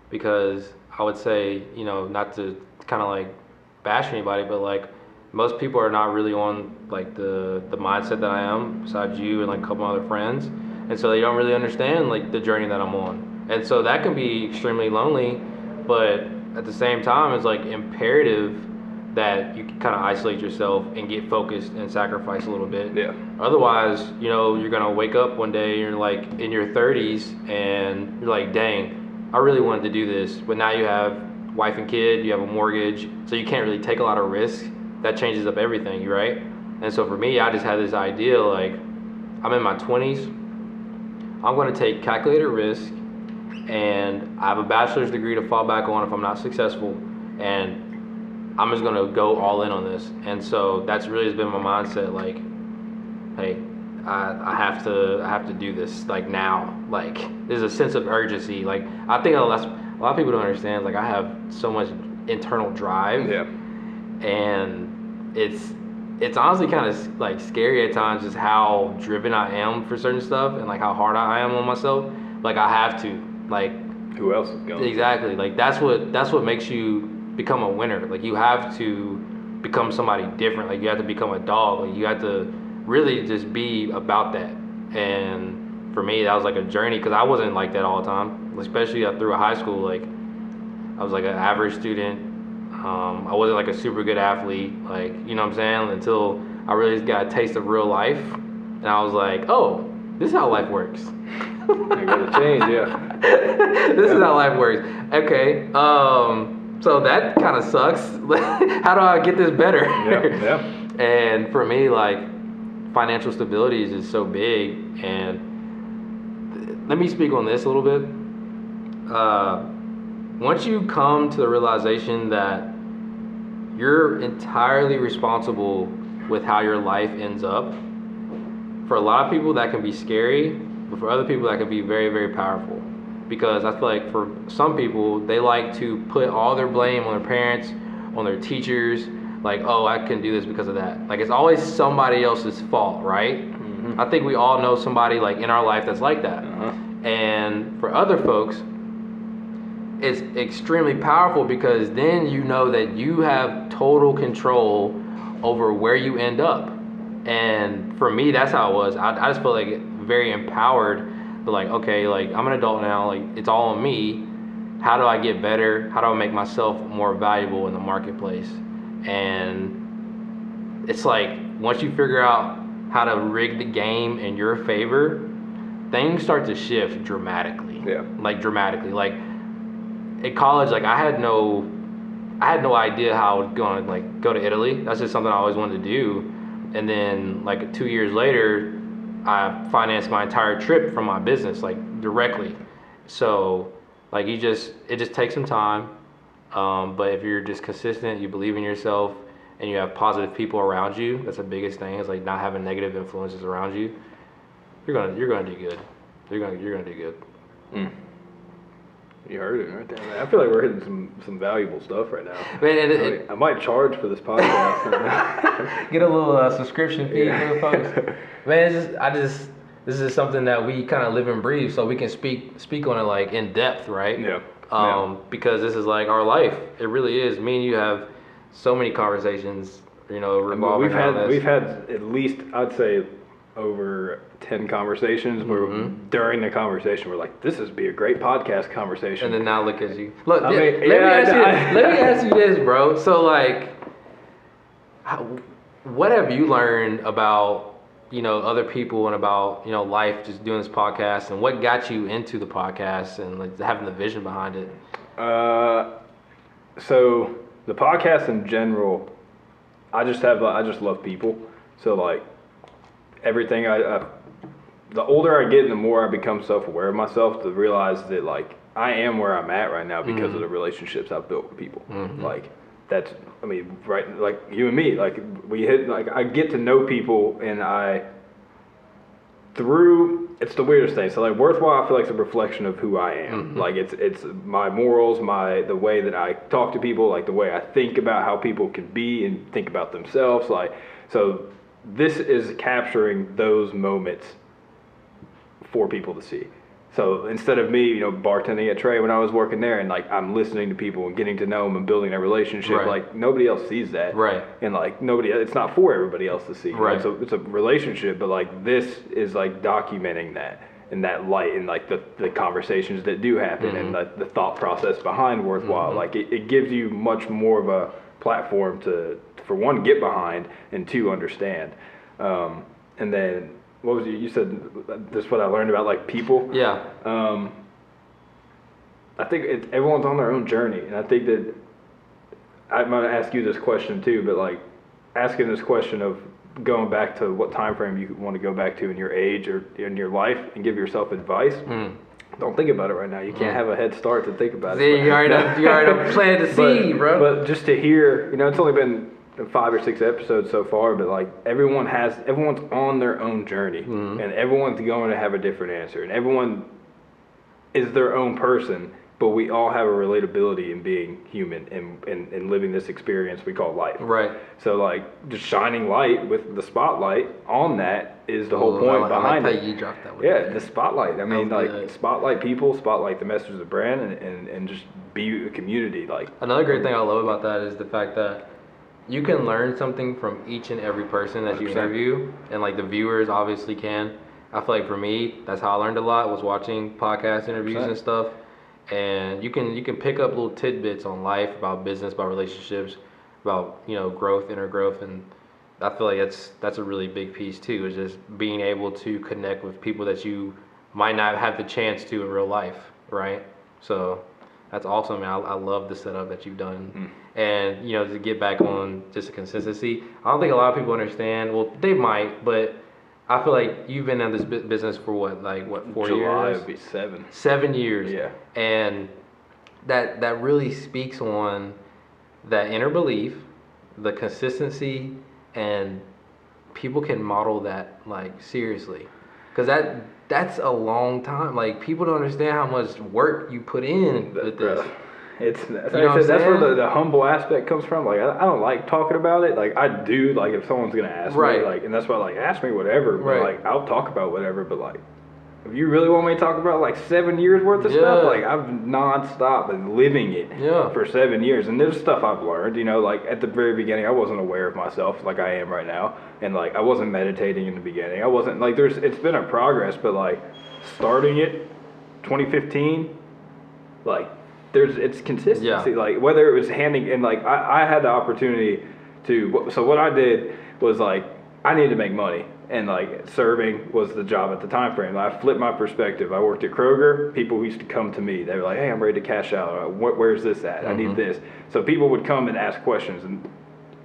because I would say, not to kind of like bash anybody, but like most people are not really on like the mindset that I am, besides you and like a couple other friends, and so they don't really understand like the journey that I'm on, and so that can be extremely lonely, but at the same time, it's like imperative that you kind of isolate yourself and get focused and sacrifice a little bit. Yeah. Otherwise, you're gonna wake up one day, you're like in your 30s, and you're like, dang, I really wanted to do this, but now you have wife and kid, you have a mortgage, so you can't really take a lot of risk. That changes up everything, right? And so for me, I just had this idea, like, I'm in my 20s, I'm gonna take calculated risk, and I have a bachelor's degree to fall back on if I'm not successful, and I'm just gonna go all in on this. And so that's really has been my mindset, like, hey, I have to do this, like, now. Like, there's a sense of urgency. Like, I think a lot of people don't understand, like, I have so much internal drive. Yeah. And it's honestly kind of like scary at times, just how driven I am for certain stuff, and like how hard I am on myself. Like, I have to, like, who else is going? Exactly. Like, that's what makes you become a winner. Like, you have to become somebody different. Like, you have to become a dog. Like, you have to really just be about that. And for me, that was like a journey, because I wasn't like that all the time, especially through high school. Like, I was like an average student. I wasn't like a super good athlete, like, you know what I'm saying, until I really got a taste of real life, and I was like, oh, this is how life works. You gotta change, yeah. This is how life works. Okay, so that kind of sucks. How do I get this better? Yeah. And for me, like, financial stability is just so big, and let me speak on this a little bit. Once you come to the realization that you're entirely responsible with how your life ends up, for a lot of people that can be scary, but for other people that can be very, very powerful. Because I feel like for some people, they like to put all their blame on their parents, on their teachers, like, oh, I couldn't do this because of that. Like, it's always somebody else's fault, right? Mm-hmm. I think we all know somebody like in our life that's like that. Uh-huh. And for other folks, it's extremely powerful, because then you know that you have total control over where you end up. And for me, that's how it was. I just felt like very empowered, but like, okay, like, I'm an adult now, like, it's all on me. How do I get better? How do I make myself more valuable in the marketplace? And it's like, once you figure out how to rig the game in your favor, things start to shift dramatically. Yeah. Like, dramatically. Like, at college, like, I had no idea how I was going to, like, go to Italy. That's just something I always wanted to do. And then, like, 2 years later, I financed my entire trip from my business, like, directly. So, like, it just takes some time. But if you're just consistent, you believe in yourself, and you have positive people around you, that's the biggest thing, is like not having negative influences around you. You're gonna do good. You're gonna do good. Mm. You heard it right there, man. I feel like we're hitting some valuable stuff right now. Man, I might charge for this podcast. Get a little subscription fee for the folks. Man, this is something that we kind of live and breathe, so we can speak on it like in depth, right? Yeah. Because this is like our life. It really is. Me and you have so many conversations, revolving around this. We've had at least, I'd say, over 10 conversations where during the conversation we're like, this would be a great podcast conversation. And then now look at you. Look, let me ask you this, bro. So, like, what have you learned about, other people and about, life, just doing this podcast, and what got you into the podcast and like having the vision behind it? So the podcast in general, I just love people. So, like, everything the older I get and the more I become self-aware of myself, to realize that, like, I am where I'm at right now because of the relationships I've built with people. Mm-hmm. Like, that's, I mean, right, like you and me, like, I get to know people, and it's the weirdest thing. So, like, WorthWhile, I feel like it's a reflection of who I am. Mm-hmm. Like, it's my morals, the way that I talk to people, like the way I think about how people can be and think about themselves. Like, so this is capturing those moments for people to see. So instead of me, bartending at Trey when I was working there, and like I'm listening to people and getting to know them and building a relationship, right. like nobody else sees that, right? And like it's not for everybody else to see, right? It's a relationship, but like this is like documenting that in that light, and like the conversations that do happen, and the thought process behind WorthWhile. Like it gives you much more of a platform to, for one, get behind, and two, understand. And then. What was you said? This is what I learned about like people. Yeah. I think everyone's on their own journey, and I think that I'm gonna ask you this question too. But like asking this question of going back to what time frame you want to go back to in your age or in your life, and give yourself advice. Don't think about it right now. You can't have a head start to think about it. You already planted the seed, bro. But just to hear, it's only been 5 or 6 episodes so far, but like everyone's on their own journey, and everyone's going to have a different answer, and everyone is their own person, but we all have a relatability in being human and living this experience we call life. Right. So like just shining light with the spotlight on that is the whole point behind it. You dropped that one. Yeah, the spotlight. I mean, like spotlight people, spotlight the message of the brand, and just be a community. Like another great thing I love about that is the fact that you can learn something from each and every person that 100%. You interview, and like the viewers obviously can. I feel like for me, that's how I learned a lot, was watching podcast interviews 100%. And stuff. And you can pick up little tidbits on life, about business, about relationships, about growth, inner growth, and I feel like that's a really big piece too, is just being able to connect with people that you might not have the chance to in real life, right? So that's awesome, man. I love the setup that you've done. And, to get back on just the consistency, I don't think a lot of people understand. Well, they might, but I feel like you've been in this business for 4 years? July would be 7. 7 years. Yeah. And that really speaks on that inner belief, the consistency, and people can model that, like, seriously. Because that's a long time. Like, people don't understand how much work you put in with this. That's where the humble aspect comes from. Like, I don't like talking about it. Like, I do, like, if someone's going to ask me, like, and that's why, like, ask me whatever. But, like, I'll talk about whatever. But, like, if you really want me to talk about, like, 7 years worth of stuff, like, I've nonstop been living it for 7 years. And there's stuff I've learned, like, at the very beginning, I wasn't aware of myself like I am right now. And, like, I wasn't meditating in the beginning. I wasn't, like, it's been a progress. But, like, starting it 2015, like, it's consistency, like whether it was handing, and like I had the opportunity to, so what I did was like I needed to make money, and like serving was the job at the time frame. I flipped my perspective. I worked at Kroger. People used to come to me. They were like, hey, I'm ready to cash out. Where's this at? I need this. So people would come and ask questions, and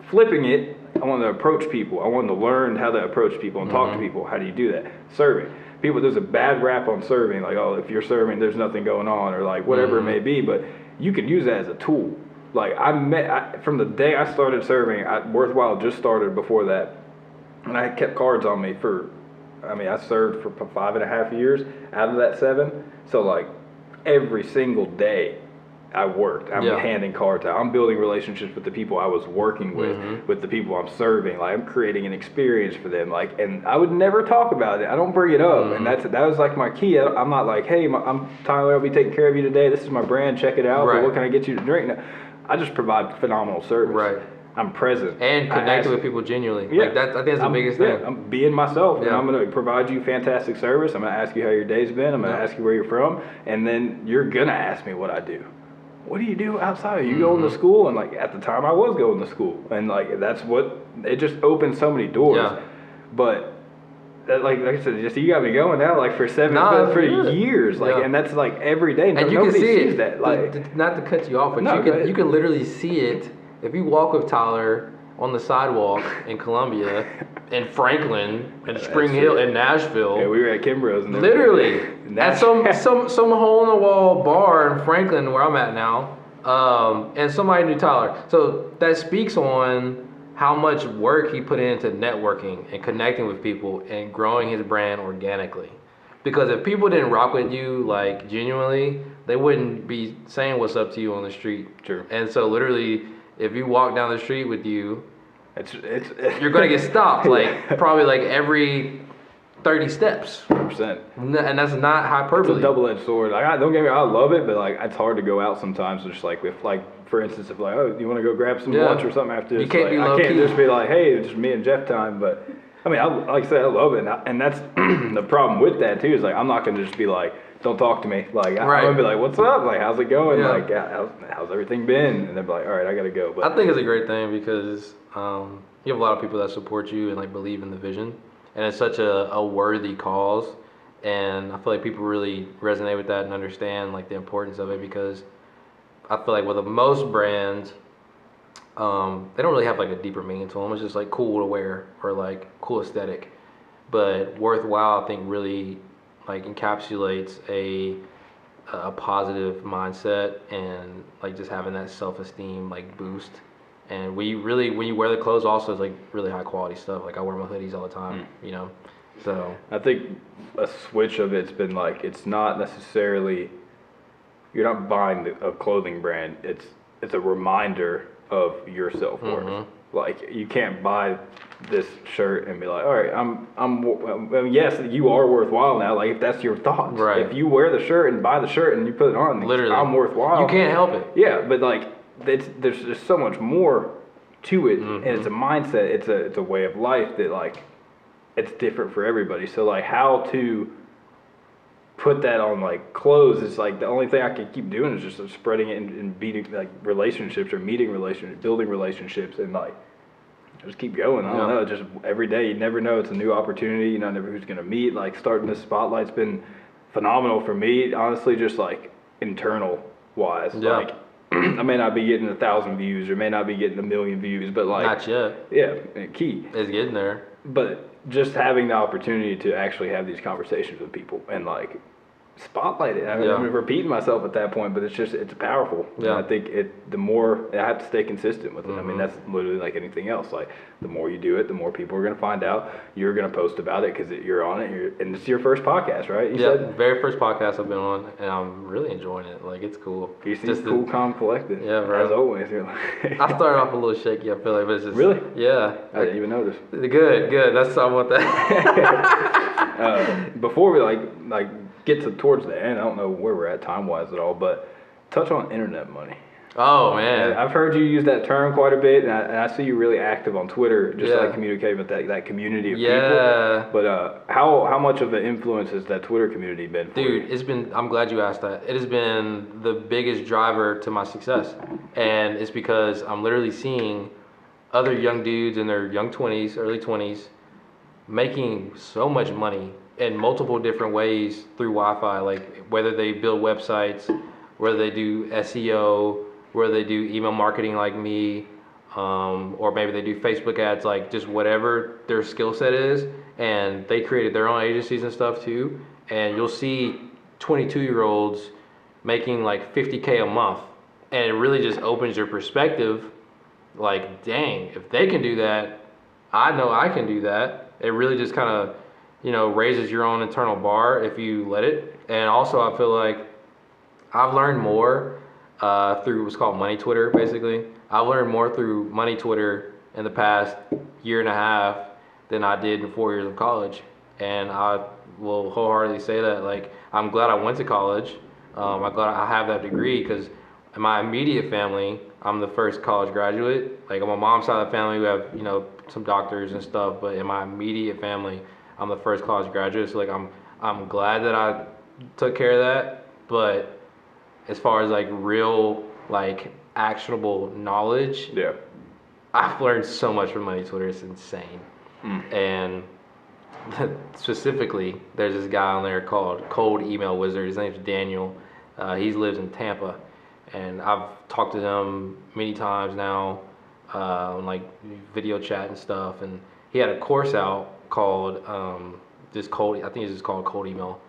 flipping it, I wanted to approach people. I wanted to learn how to approach people and talk to people. How do you do that? Serving. People, there's a bad rap on serving, like, oh, if you're serving, there's nothing going on, or like whatever it may be, but you can use that as a tool. Like from the day I started serving, WorthWhile just started before that, and I kept cards on me I served for 5.5 years out of that 7, so like every single day I worked. I'm handing cards out. I'm building relationships with the people I was working with the people I'm serving. Like I'm creating an experience for them. Like, and I would never talk about it. I don't bring it up, and that was like my key. I'm not like, hey, I'm Tyler. I'll be taking care of you today. This is my brand. Check it out. But what can I get you to drink? No, I just provide phenomenal service. Right. I'm present and connecting with people genuinely. Like I think that's the biggest thing. I'm being myself, and I'm going to provide you fantastic service. I'm going to ask you how your day's been. I'm going to ask you where you're from, and then you're going to ask me what I do. What do you do outside? Are you going to school? And like at the time I was going to school, and like it just opened so many doors. Yeah. But like I said, just you got me going now, like for years, like, and that's like every day. And you can see it. That, like, not to cut you off, but you can literally see it if you walk with Tyler on the sidewalk in Columbia, in Franklin, in Spring Hill, in Nashville. Yeah, we were at Kimbrough's. Literally, at some hole in the wall bar in Franklin where I'm at now, and somebody knew Tyler. So that speaks on how much work he put into networking and connecting with people and growing his brand organically. Because if people didn't rock with you, like, genuinely, they wouldn't be saying what's up to you on the street. True. And so literally, if you walk down the street with you, you're gonna get stopped, like probably like every 30 steps. 100%. And that's not hyperbole. It's a double-edged sword. Like, don't get me wrong, I love it, but like it's hard to go out sometimes. Just like if for instance, if like, oh, you want to go grab some lunch or something after this? You can't be low I can't key. just be like, hey, it's just me and Jeff time. But I mean, like I said, I love it, and that's the problem with that too. Is like I'm not gonna just be like, don't talk to me. Like I'm gonna be like, what's up? Like how's it going? Yeah. Like how's everything been? And they'll be like, all right, I gotta go. But I think it's a great thing because you have a lot of people that support you and like believe in the vision, and it's such a worthy cause. And I feel like people really resonate with that and understand like the importance of it, because I feel like with most brands, they don't really have like a deeper meaning to them. It's just like cool to wear or like cool aesthetic. But WorthWhile, I think, really like encapsulates a positive mindset and like just having that self-esteem like boost. And when you wear the clothes, also it's like really high quality stuff. Like I wear my hoodies all the time, you know. So I think a switch of it's been like it's not necessarily you're not buying a clothing brand. It's a reminder of your self-worth. Mm-hmm. Like you can't buy this shirt and be like, all right, I mean, yes, you are worthwhile now. Like if that's your thoughts, right? If you wear the shirt and buy the shirt and you put it on, literally, I'm worthwhile. You can't help it. Yeah, but like there's just so much more to it, and it's a mindset. It's a way of life that like it's different for everybody. So like how to put that on like clothes is like the only thing I can keep doing is just spreading it and beating like relationships or building relationships and like just keep going. I don't know, just every day you never know, it's a new opportunity, you know, never who's gonna meet. Like starting this spotlight's been phenomenal for me, honestly, just like internal wise. Like I may not be getting 1,000 views or may not be getting 1 million views, but like not yet. Yeah, key. It's getting there. But just having the opportunity to actually have these conversations with people and like spotlight it. I mean, I'm repeating myself at that point, but it's powerful. Yeah. And I think the more I have to stay consistent with it. I mean, that's literally like anything else. Like the more you do it, the more people are going to find out. You're going to post about it because you're on it. And it's your first podcast, right? You said? Very first podcast I've been on, and I'm really enjoying it. Like it's cool. You seem cool, calm, collected. Yeah, bro. As always. You're like I started off a little shaky. I feel like, but it's just really. Yeah. I didn't even notice. Good. That's I want that. Before we like get towards the end, I don't know where we're at time-wise at all, but touch on internet money. Oh, man. I've heard you use that term quite a bit, and I see you really active on Twitter, just like communicating with that community of people. But how much of an influence has that Twitter community been for you? Dude, I'm glad you asked that. It has been the biggest driver to my success. And it's because I'm literally seeing other young dudes in their young 20s, early 20s, making so much money in multiple different ways through Wi-Fi, like whether they build websites, whether they do SEO, whether they do email marketing like me, or maybe they do Facebook ads, like just whatever their skill set is, and they created their own agencies and stuff too. And you'll see 22-year-olds making like $50K a month, and it really just opens your perspective. Like, dang, if they can do that, I know I can do that. It really just kind of raises your own internal bar if you let it. And also I feel like I've learned more through what's called money Twitter, basically. I've learned more through money Twitter in the past year and a half than I did in 4 years of college. And I will wholeheartedly say that, like, I'm glad I went to college. I'm glad I have that degree, because in my immediate family, I'm the first college graduate. Like on my mom's side of the family, we have, some doctors and stuff, but in my immediate family, I'm the first college graduate, so like I'm glad that I took care of that. But as far as like real like actionable knowledge, I've learned so much from money Twitter. It's insane. And specifically, there's this guy on there called Cold Email Wizard. His name's Daniel. He lives in Tampa, and I've talked to him many times now, on like video chat and stuff. And he had a course out called I think it's just called Cold Email,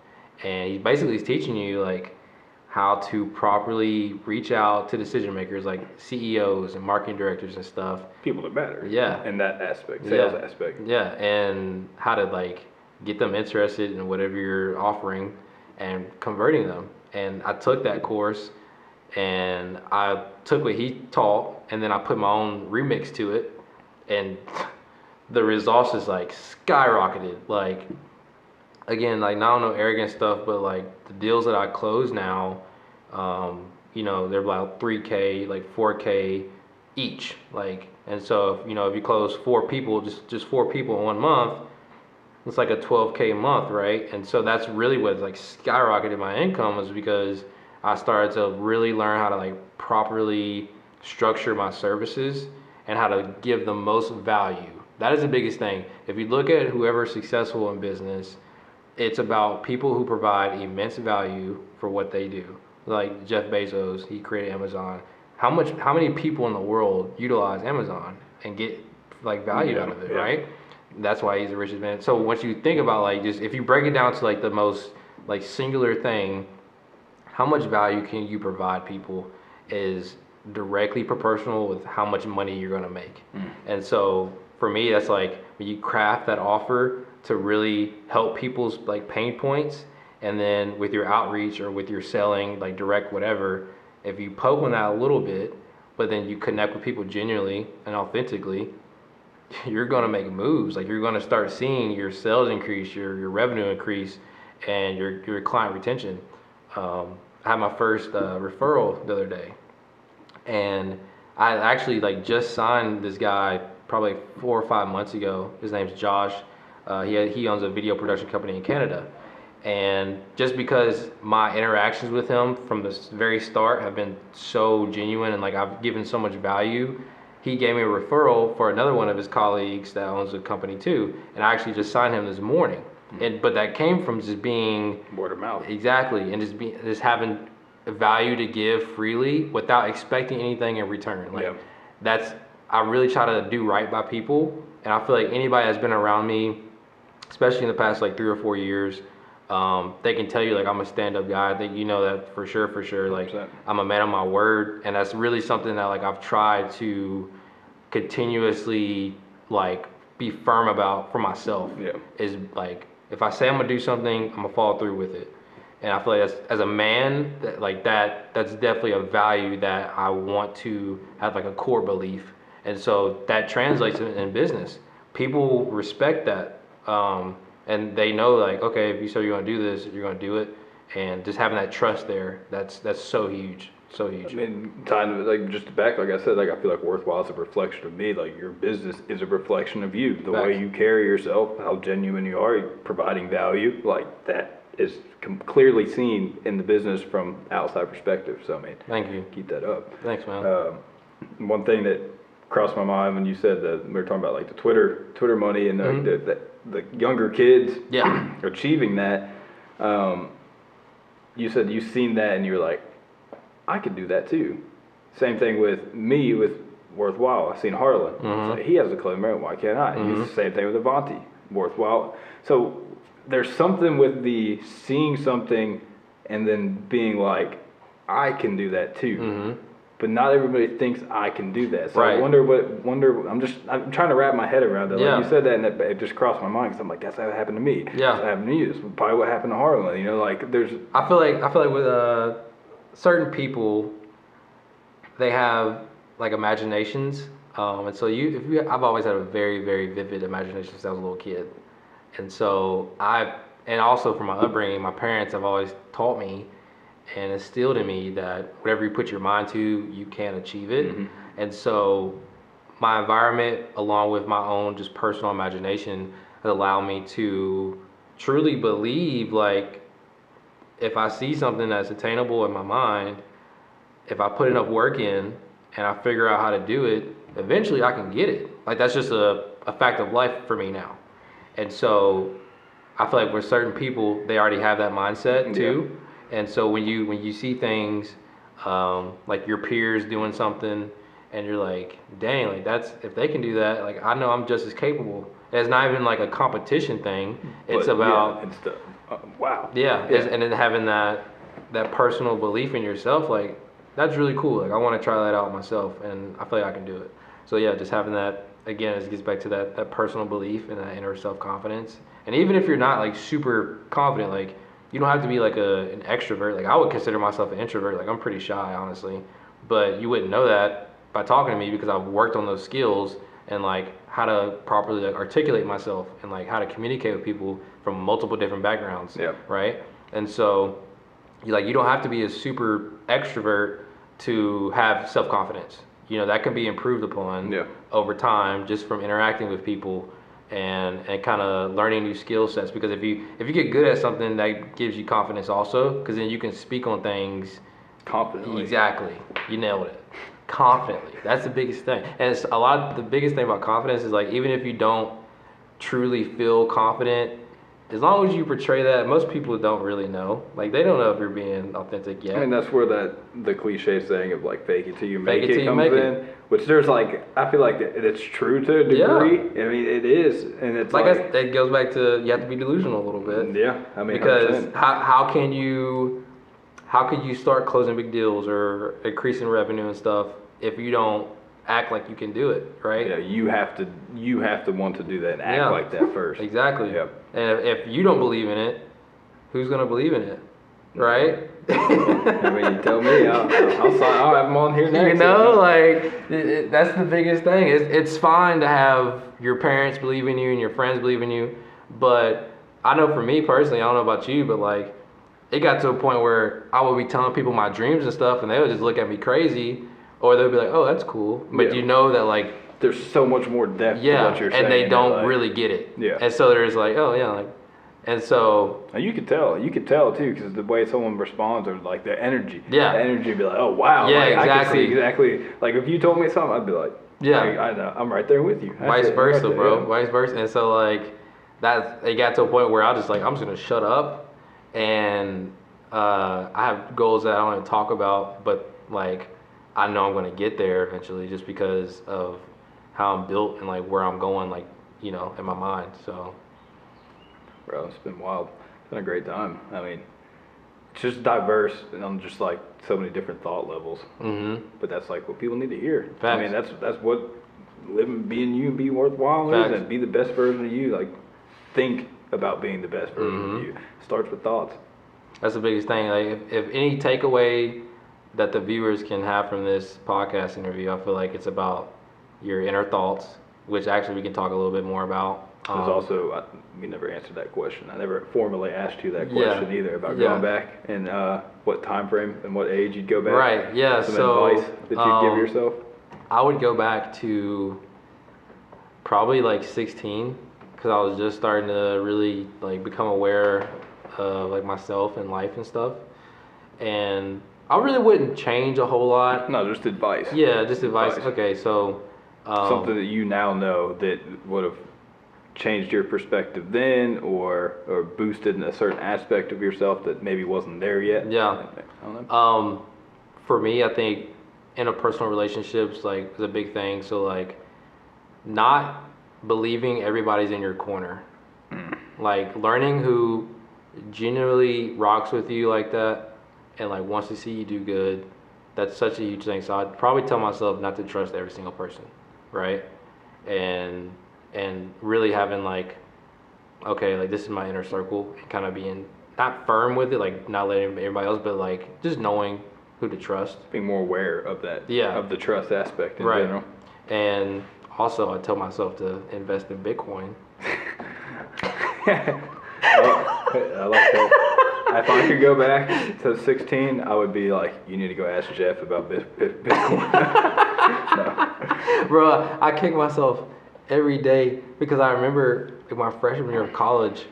and he's teaching you like how to properly reach out to decision makers like CEOs and marketing directors and stuff. People that matter. Yeah. In that aspect, sales aspect. Yeah, and how to like get them interested in whatever you're offering and converting them. And I took that course, and I took what he taught, and then I put my own remix to it, and the results is like skyrocketed. Like again, like not no arrogant stuff, but like the deals that I close now, they're about 3K, like 4K each. Like, and so if you close 4 people, just 4 people in 1 month, it's like a 12K a month, right? And so that's really what like skyrocketed my income, was because I started to really learn how to like properly structure my services and how to give the most value. That is the biggest thing. If you look at whoever's successful in business, it's about people who provide immense value for what they do. Like Jeff Bezos, he created Amazon. How many people in the world utilize Amazon and get like value out of it, right? That's why he's the richest man. So once you think about like just if you break it down to like the most like singular thing, how much value can you provide people is directly proportional with how much money you're gonna make. And so for me, that's like when you craft that offer to really help people's like pain points, and then with your outreach or with your selling, like direct whatever, if you poke on that a little bit, but then you connect with people genuinely and authentically, you're gonna make moves. Like you're gonna start seeing your sales increase, your revenue increase, and your client retention. I had my first referral the other day, and I actually like just signed this guy probably 4 or 5 months ago. His name's Josh. He owns a video production company in Canada, and just because my interactions with him from the very start have been so genuine and like I've given so much value, he gave me a referral for another one of his colleagues that owns a company too, and I actually just signed him this morning. But that came from just being word of mouth. Exactly, and just having value to give freely without expecting anything in return. Like that's I really try to do right by people, and I feel like anybody that's been around me, especially in the past like 3 or 4 years, they can tell you like I'm a stand-up guy. I think you know that for sure. Like 100%. I'm a man of my word, and that's really something that like I've tried to continuously like be firm about for myself. Is like if I say I'm gonna do something, I'm gonna follow through with it. And I feel like that's, as a man, that's definitely a value that I want to have like a core belief. And so that translates in business. People respect that. And they know like, okay, if you say you're gonna do this, you're gonna do it. And just having that trust there, that's so huge. So huge. I mean, like just back, like I said, like I feel like WorthWhile is a reflection of me. Like your business is a reflection of you. The way you carry yourself, how genuine you are, providing value, like that is clearly seen in the business from outside perspective. So I mean, thank you. Keep that up. Thanks, man. One thing that crossed my mind when you said that we were talking about like the Twitter money and the younger kids achieving that. You said you've seen that and you're like, I could do that too. Same thing with me with WorthWhile. I've seen Harlan. Like, he has a clothing brand. Why can't I? It's the same thing with Avanti. WorthWhile. So there's something with the seeing something and then being like, I can do that too. But not everybody thinks I can do that. So I wonder. I'm trying to wrap my head around that. Like you said that, and it just crossed my mind because I'm like, that's how it happened to me. That's what happened to you. That's probably what happened to Harlan. You know, like there's. I feel like with certain people, they have like imaginations, and so I've always had a very, very vivid imagination since I was a little kid, and so and also from my upbringing, my parents have always taught me and instilled in me that whatever you put your mind to, you can achieve it. And so my environment, along with my own just personal imagination, has allowed me to truly believe like, if I see something that's attainable in my mind, if I put enough work in and I figure out how to do it, eventually I can get it. Like that's just a fact of life for me now. And so I feel like with certain people, they already have that mindset too. And so when you see things like your peers doing something and you're like, dang, like that's, if they can do that, like I know I'm just as capable. It's not even like a competition thing. It's about wow. And then having that personal belief in yourself, like that's really cool. Like I want to try that out myself, and I feel like I can do it. So just having that, again, it gets back to that personal belief and that inner self-confidence. And even if you're not like super confident, like you don't have to be like an extrovert. Like I would consider myself an introvert. Like I'm pretty shy, honestly, but you wouldn't know that by talking to me because I've worked on those skills and like how to properly like, articulate myself and like how to communicate with people from multiple different backgrounds. Yeah. Right. And so you don't have to be a super extrovert to have self-confidence. That can be improved upon over time just from interacting with people and kind of learning new skill sets, because if you get good at something, that gives you confidence also, because then you can speak on things confidently. Exactly. You nailed it. Confidently. That's the biggest thing. And it's the biggest thing about confidence is like, even if you don't truly feel confident, as long as you portray that, most people don't really know. Like, they don't know if you're being authentic yet. I mean, that's where the cliche saying of like fake it till you make it comes in. Which there's like, I feel like it's true to a degree. Yeah. I mean, it is, and it's like it goes back to, you have to be delusional a little bit. Yeah, I mean, because how can you start closing big deals or increasing revenue and stuff if you don't act like you can do it, right? Yeah, you have to want to do that and act like that first. Exactly. Yep. And if you don't believe in it, who's gonna believe in it, right? I mean, you tell me, I'll have them on here next. That's the biggest thing. It's fine to have your parents believe in you and your friends believe in you, but I know for me personally, I don't know about you, but like, it got to a point where I would be telling people my dreams and stuff, and they would just look at me crazy, or they would be like, "Oh, that's cool," but you know that like there's so much more depth to what you're saying, and they don't really get it. Yeah, and so there's like, oh yeah, like, and so and you could tell too, because the way someone responds or like the energy. Yeah, the energy would be like, oh wow, yeah, like, exactly, I can see exactly. Like if you told me something, I'd be like, yeah, I know, I'm right there with you. Vice versa, bro. Vice versa, and so like it got to a point where I'm just gonna shut up, and I have goals that I don't even talk about, but like I know I'm gonna get there eventually, just because of how I'm built and like where I'm going, like in my mind. So, bro, it's been wild. It's been a great time. I mean, it's just diverse and on just like so many different thought levels. Mm-hmm. But that's like what people need to hear. Facts. I mean, that's what being you and be worthwhile is, and be the best version of you. Like, think about being the best version of you. Starts with thoughts. That's the biggest thing. Like, if any takeaway that the viewers can have from this podcast interview, I feel like it's about your inner thoughts, which actually we can talk a little bit more about. There's also, we never answered that question. I never formally asked you that question either, about going back and what time frame and what age you'd go back. Right, yeah. Some advice that you'd give yourself? I would go back to probably like 16, because I was just starting to really like become aware of like myself and life and stuff. And I really wouldn't change a whole lot. No, just advice. Yeah, just advice. Okay, so something that you now know that would have changed your perspective then, or boosted a certain aspect of yourself that maybe wasn't there yet. Yeah. I don't know. For me, I think interpersonal relationships like is a big thing. So like, not believing everybody's in your corner. Like, learning who genuinely rocks with you like that and like wants to see you do good. That's such a huge thing. So I'd probably tell myself not to trust every single person, right? And really having like, okay, like this is my inner circle, and kind of being not firm with it, like not letting everybody else, but like just knowing who to trust. Being more aware of that, of the trust aspect in general. And also I tell myself to invest in Bitcoin. I like that. If I could go back to 16, I would be like, you need to go ask Jeff about Bitcoin. No. Bro, I kick myself every day because I remember in my freshman year of college,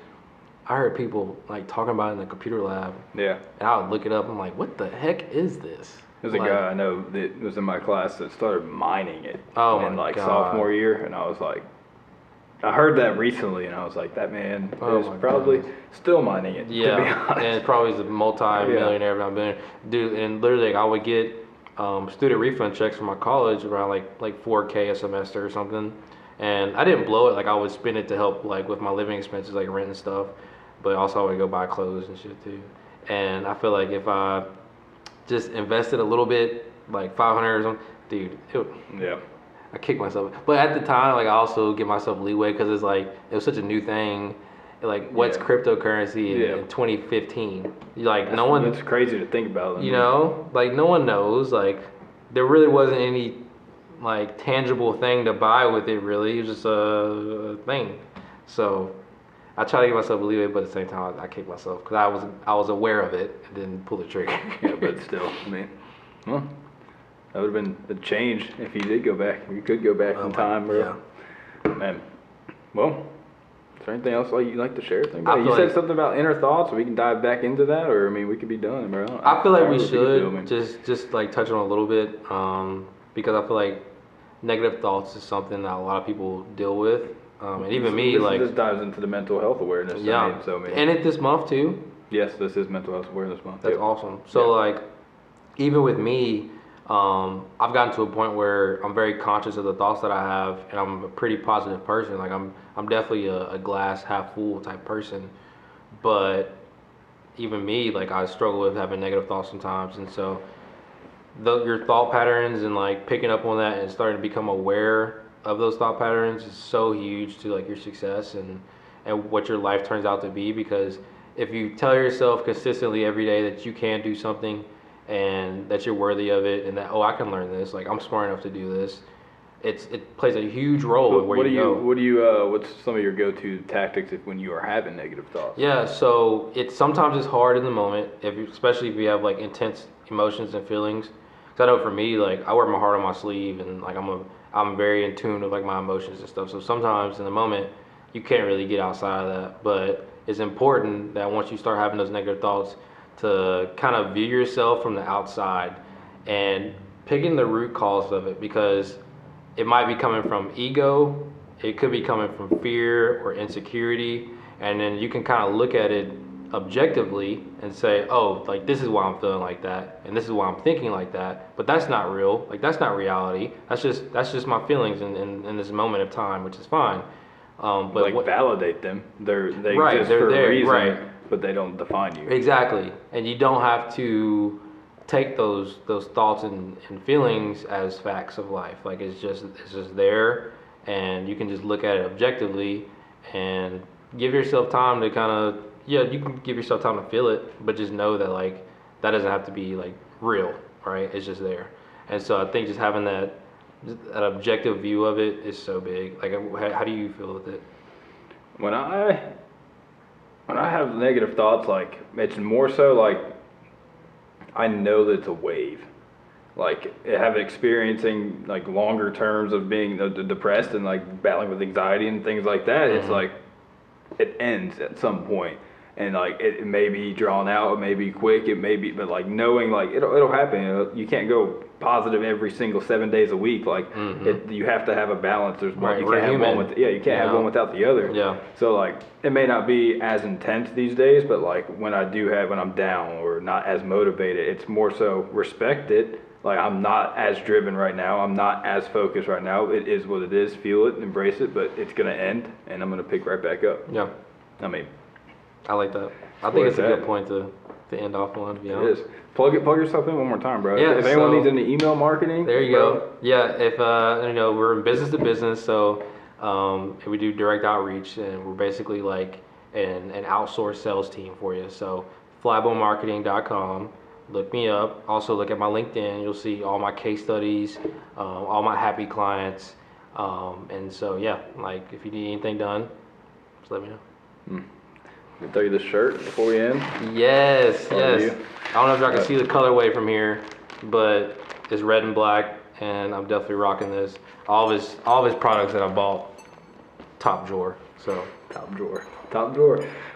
I heard people like talking about it in the computer lab. Yeah. And I would look it up. I'm like, what the heck is this? There's a guy I know that was in my class that started mining it in like God. sophomore year, and I was like, I heard that recently, and I was like, that man is probably still mining it. Yeah, to be honest. And probably is a multi-millionaire, dude. And literally, like, I would get student refund checks from my college around like $4K a semester or something, and I didn't blow it. Like, I would spend it to help like with my living expenses, like rent and stuff, but also I would go buy clothes and shit too. And I feel like if I just invested a little bit, like 500 or something, dude, I kicked myself. But at the time, like, I also give myself leeway because it's like, it was such a new thing. Like, what's cryptocurrency in 2015? Like, no one... It's crazy to think about. You know? Like, no one knows. Like, there really wasn't any, like tangible thing to buy with it really. It's just a thing. So I try to get myself to believe it, but at the same time I kick myself because I was aware of it and didn't pull the trigger. Yeah, but still, I mean, well, that would have been a change if you did go back. You could go back in time, bro. Yeah. Man, well, is there anything else you'd like to share? You said something about inner thoughts. We can dive back into that, or I mean, we could be done, bro. I feel like we should just like touch on a little bit, because I feel like negative thoughts is something that a lot of people deal with, and even me. This dives into the mental health awareness. Yeah, and it this month too. Yes, this is Mental Health Awareness Month. That's awesome. So like, even with me, I've gotten to a point where I'm very conscious of the thoughts that I have, and I'm a pretty positive person. Like I'm definitely a glass half full type person, but even me, like I struggle with having negative thoughts sometimes, and so your thought patterns and like picking up on that and starting to become aware of those thought patterns is so huge to like your success and what your life turns out to be. Because if you tell yourself consistently every day that you can do something and that you're worthy of it, and that I can learn this, like I'm smart enough to do this, it plays a huge role in where you go. What's some of your go-to tactics when you are having negative thoughts? Yeah, so sometimes it's hard in the moment, especially if you have like intense emotions and feelings. Because I know for me, like I wear my heart on my sleeve, and like I'm very in tune with like my emotions and stuff. So sometimes in the moment you can't really get outside of that, but it's important that once you start having those negative thoughts, to kind of view yourself from the outside and picking the root cause of it, because it might be coming from ego, it could be coming from fear or insecurity, and then you can kind of look at it objectively and say, oh, like this is why I'm feeling like that, and this is why I'm thinking like that, but that's not real, like that's not reality, that's just my feelings in this moment of time, which is fine. But validate them. They exist for a reason, right, but they don't define you. Exactly. And you don't have to take those thoughts and feelings as facts of life. Like it's just there, and you can just look at it objectively and give yourself time to kind of, you can give yourself time to feel it, but just know that like that doesn't have to be like real, right? It's just there. And so I think just having that objective view of it is so big. Like, how do you feel with it? When I have negative thoughts, like it's more so like I know that it's a wave. Like experiencing like longer terms of being depressed and like battling with anxiety and things like that. Mm-hmm. It's like it ends at some point. And like it may be drawn out, it may be quick, it may be, but like knowing like it'll happen. You can't go positive every single 7 days a week. Like you have to have a balance. There's right, you can't have one with you can't have one without the other. Yeah. So like it may not be as intense these days, but like when I'm down or not as motivated, it's more so respect it. Like I'm not as driven right now. I'm not as focused right now. It is what it is. Feel it, embrace it, but it's gonna end, and I'm gonna pick right back up. Yeah. I mean. I like that. I think it's a good point to end off on. It is. Plug yourself in one more time, bro. Yeah, if anyone needs any email marketing, there you go. Yeah, if we're in business to business, so we do direct outreach, and we're basically like an outsourced sales team for you. So flybonemarketing.com. Look me up. Also look at my LinkedIn. You'll see all my case studies, all my happy clients, and so like if you need anything done, just let me know. Can I throw you this shirt before we end? Yes. I don't know if y'all can see the colorway from here, but it's red and black, and I'm definitely rocking this. All of his products that I bought, top drawer. So top drawer.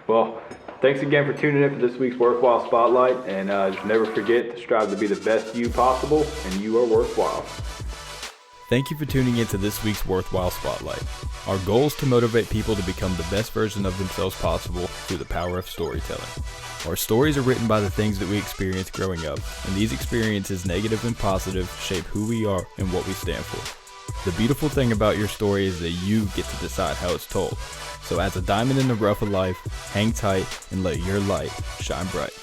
Well, thanks again for tuning in for this week's WorthWhile Spotlight, and just never forget to strive to be the best you possible, and you are worthwhile. Thank you for tuning into this week's WorthWhile Spotlight. Our goal is to motivate people to become the best version of themselves possible through the power of storytelling. Our stories are written by the things that we experienced growing up, and these experiences, negative and positive, shape who we are and what we stand for. The beautiful thing about your story is that you get to decide how it's told. So as a diamond in the rough of life, hang tight and let your light shine bright.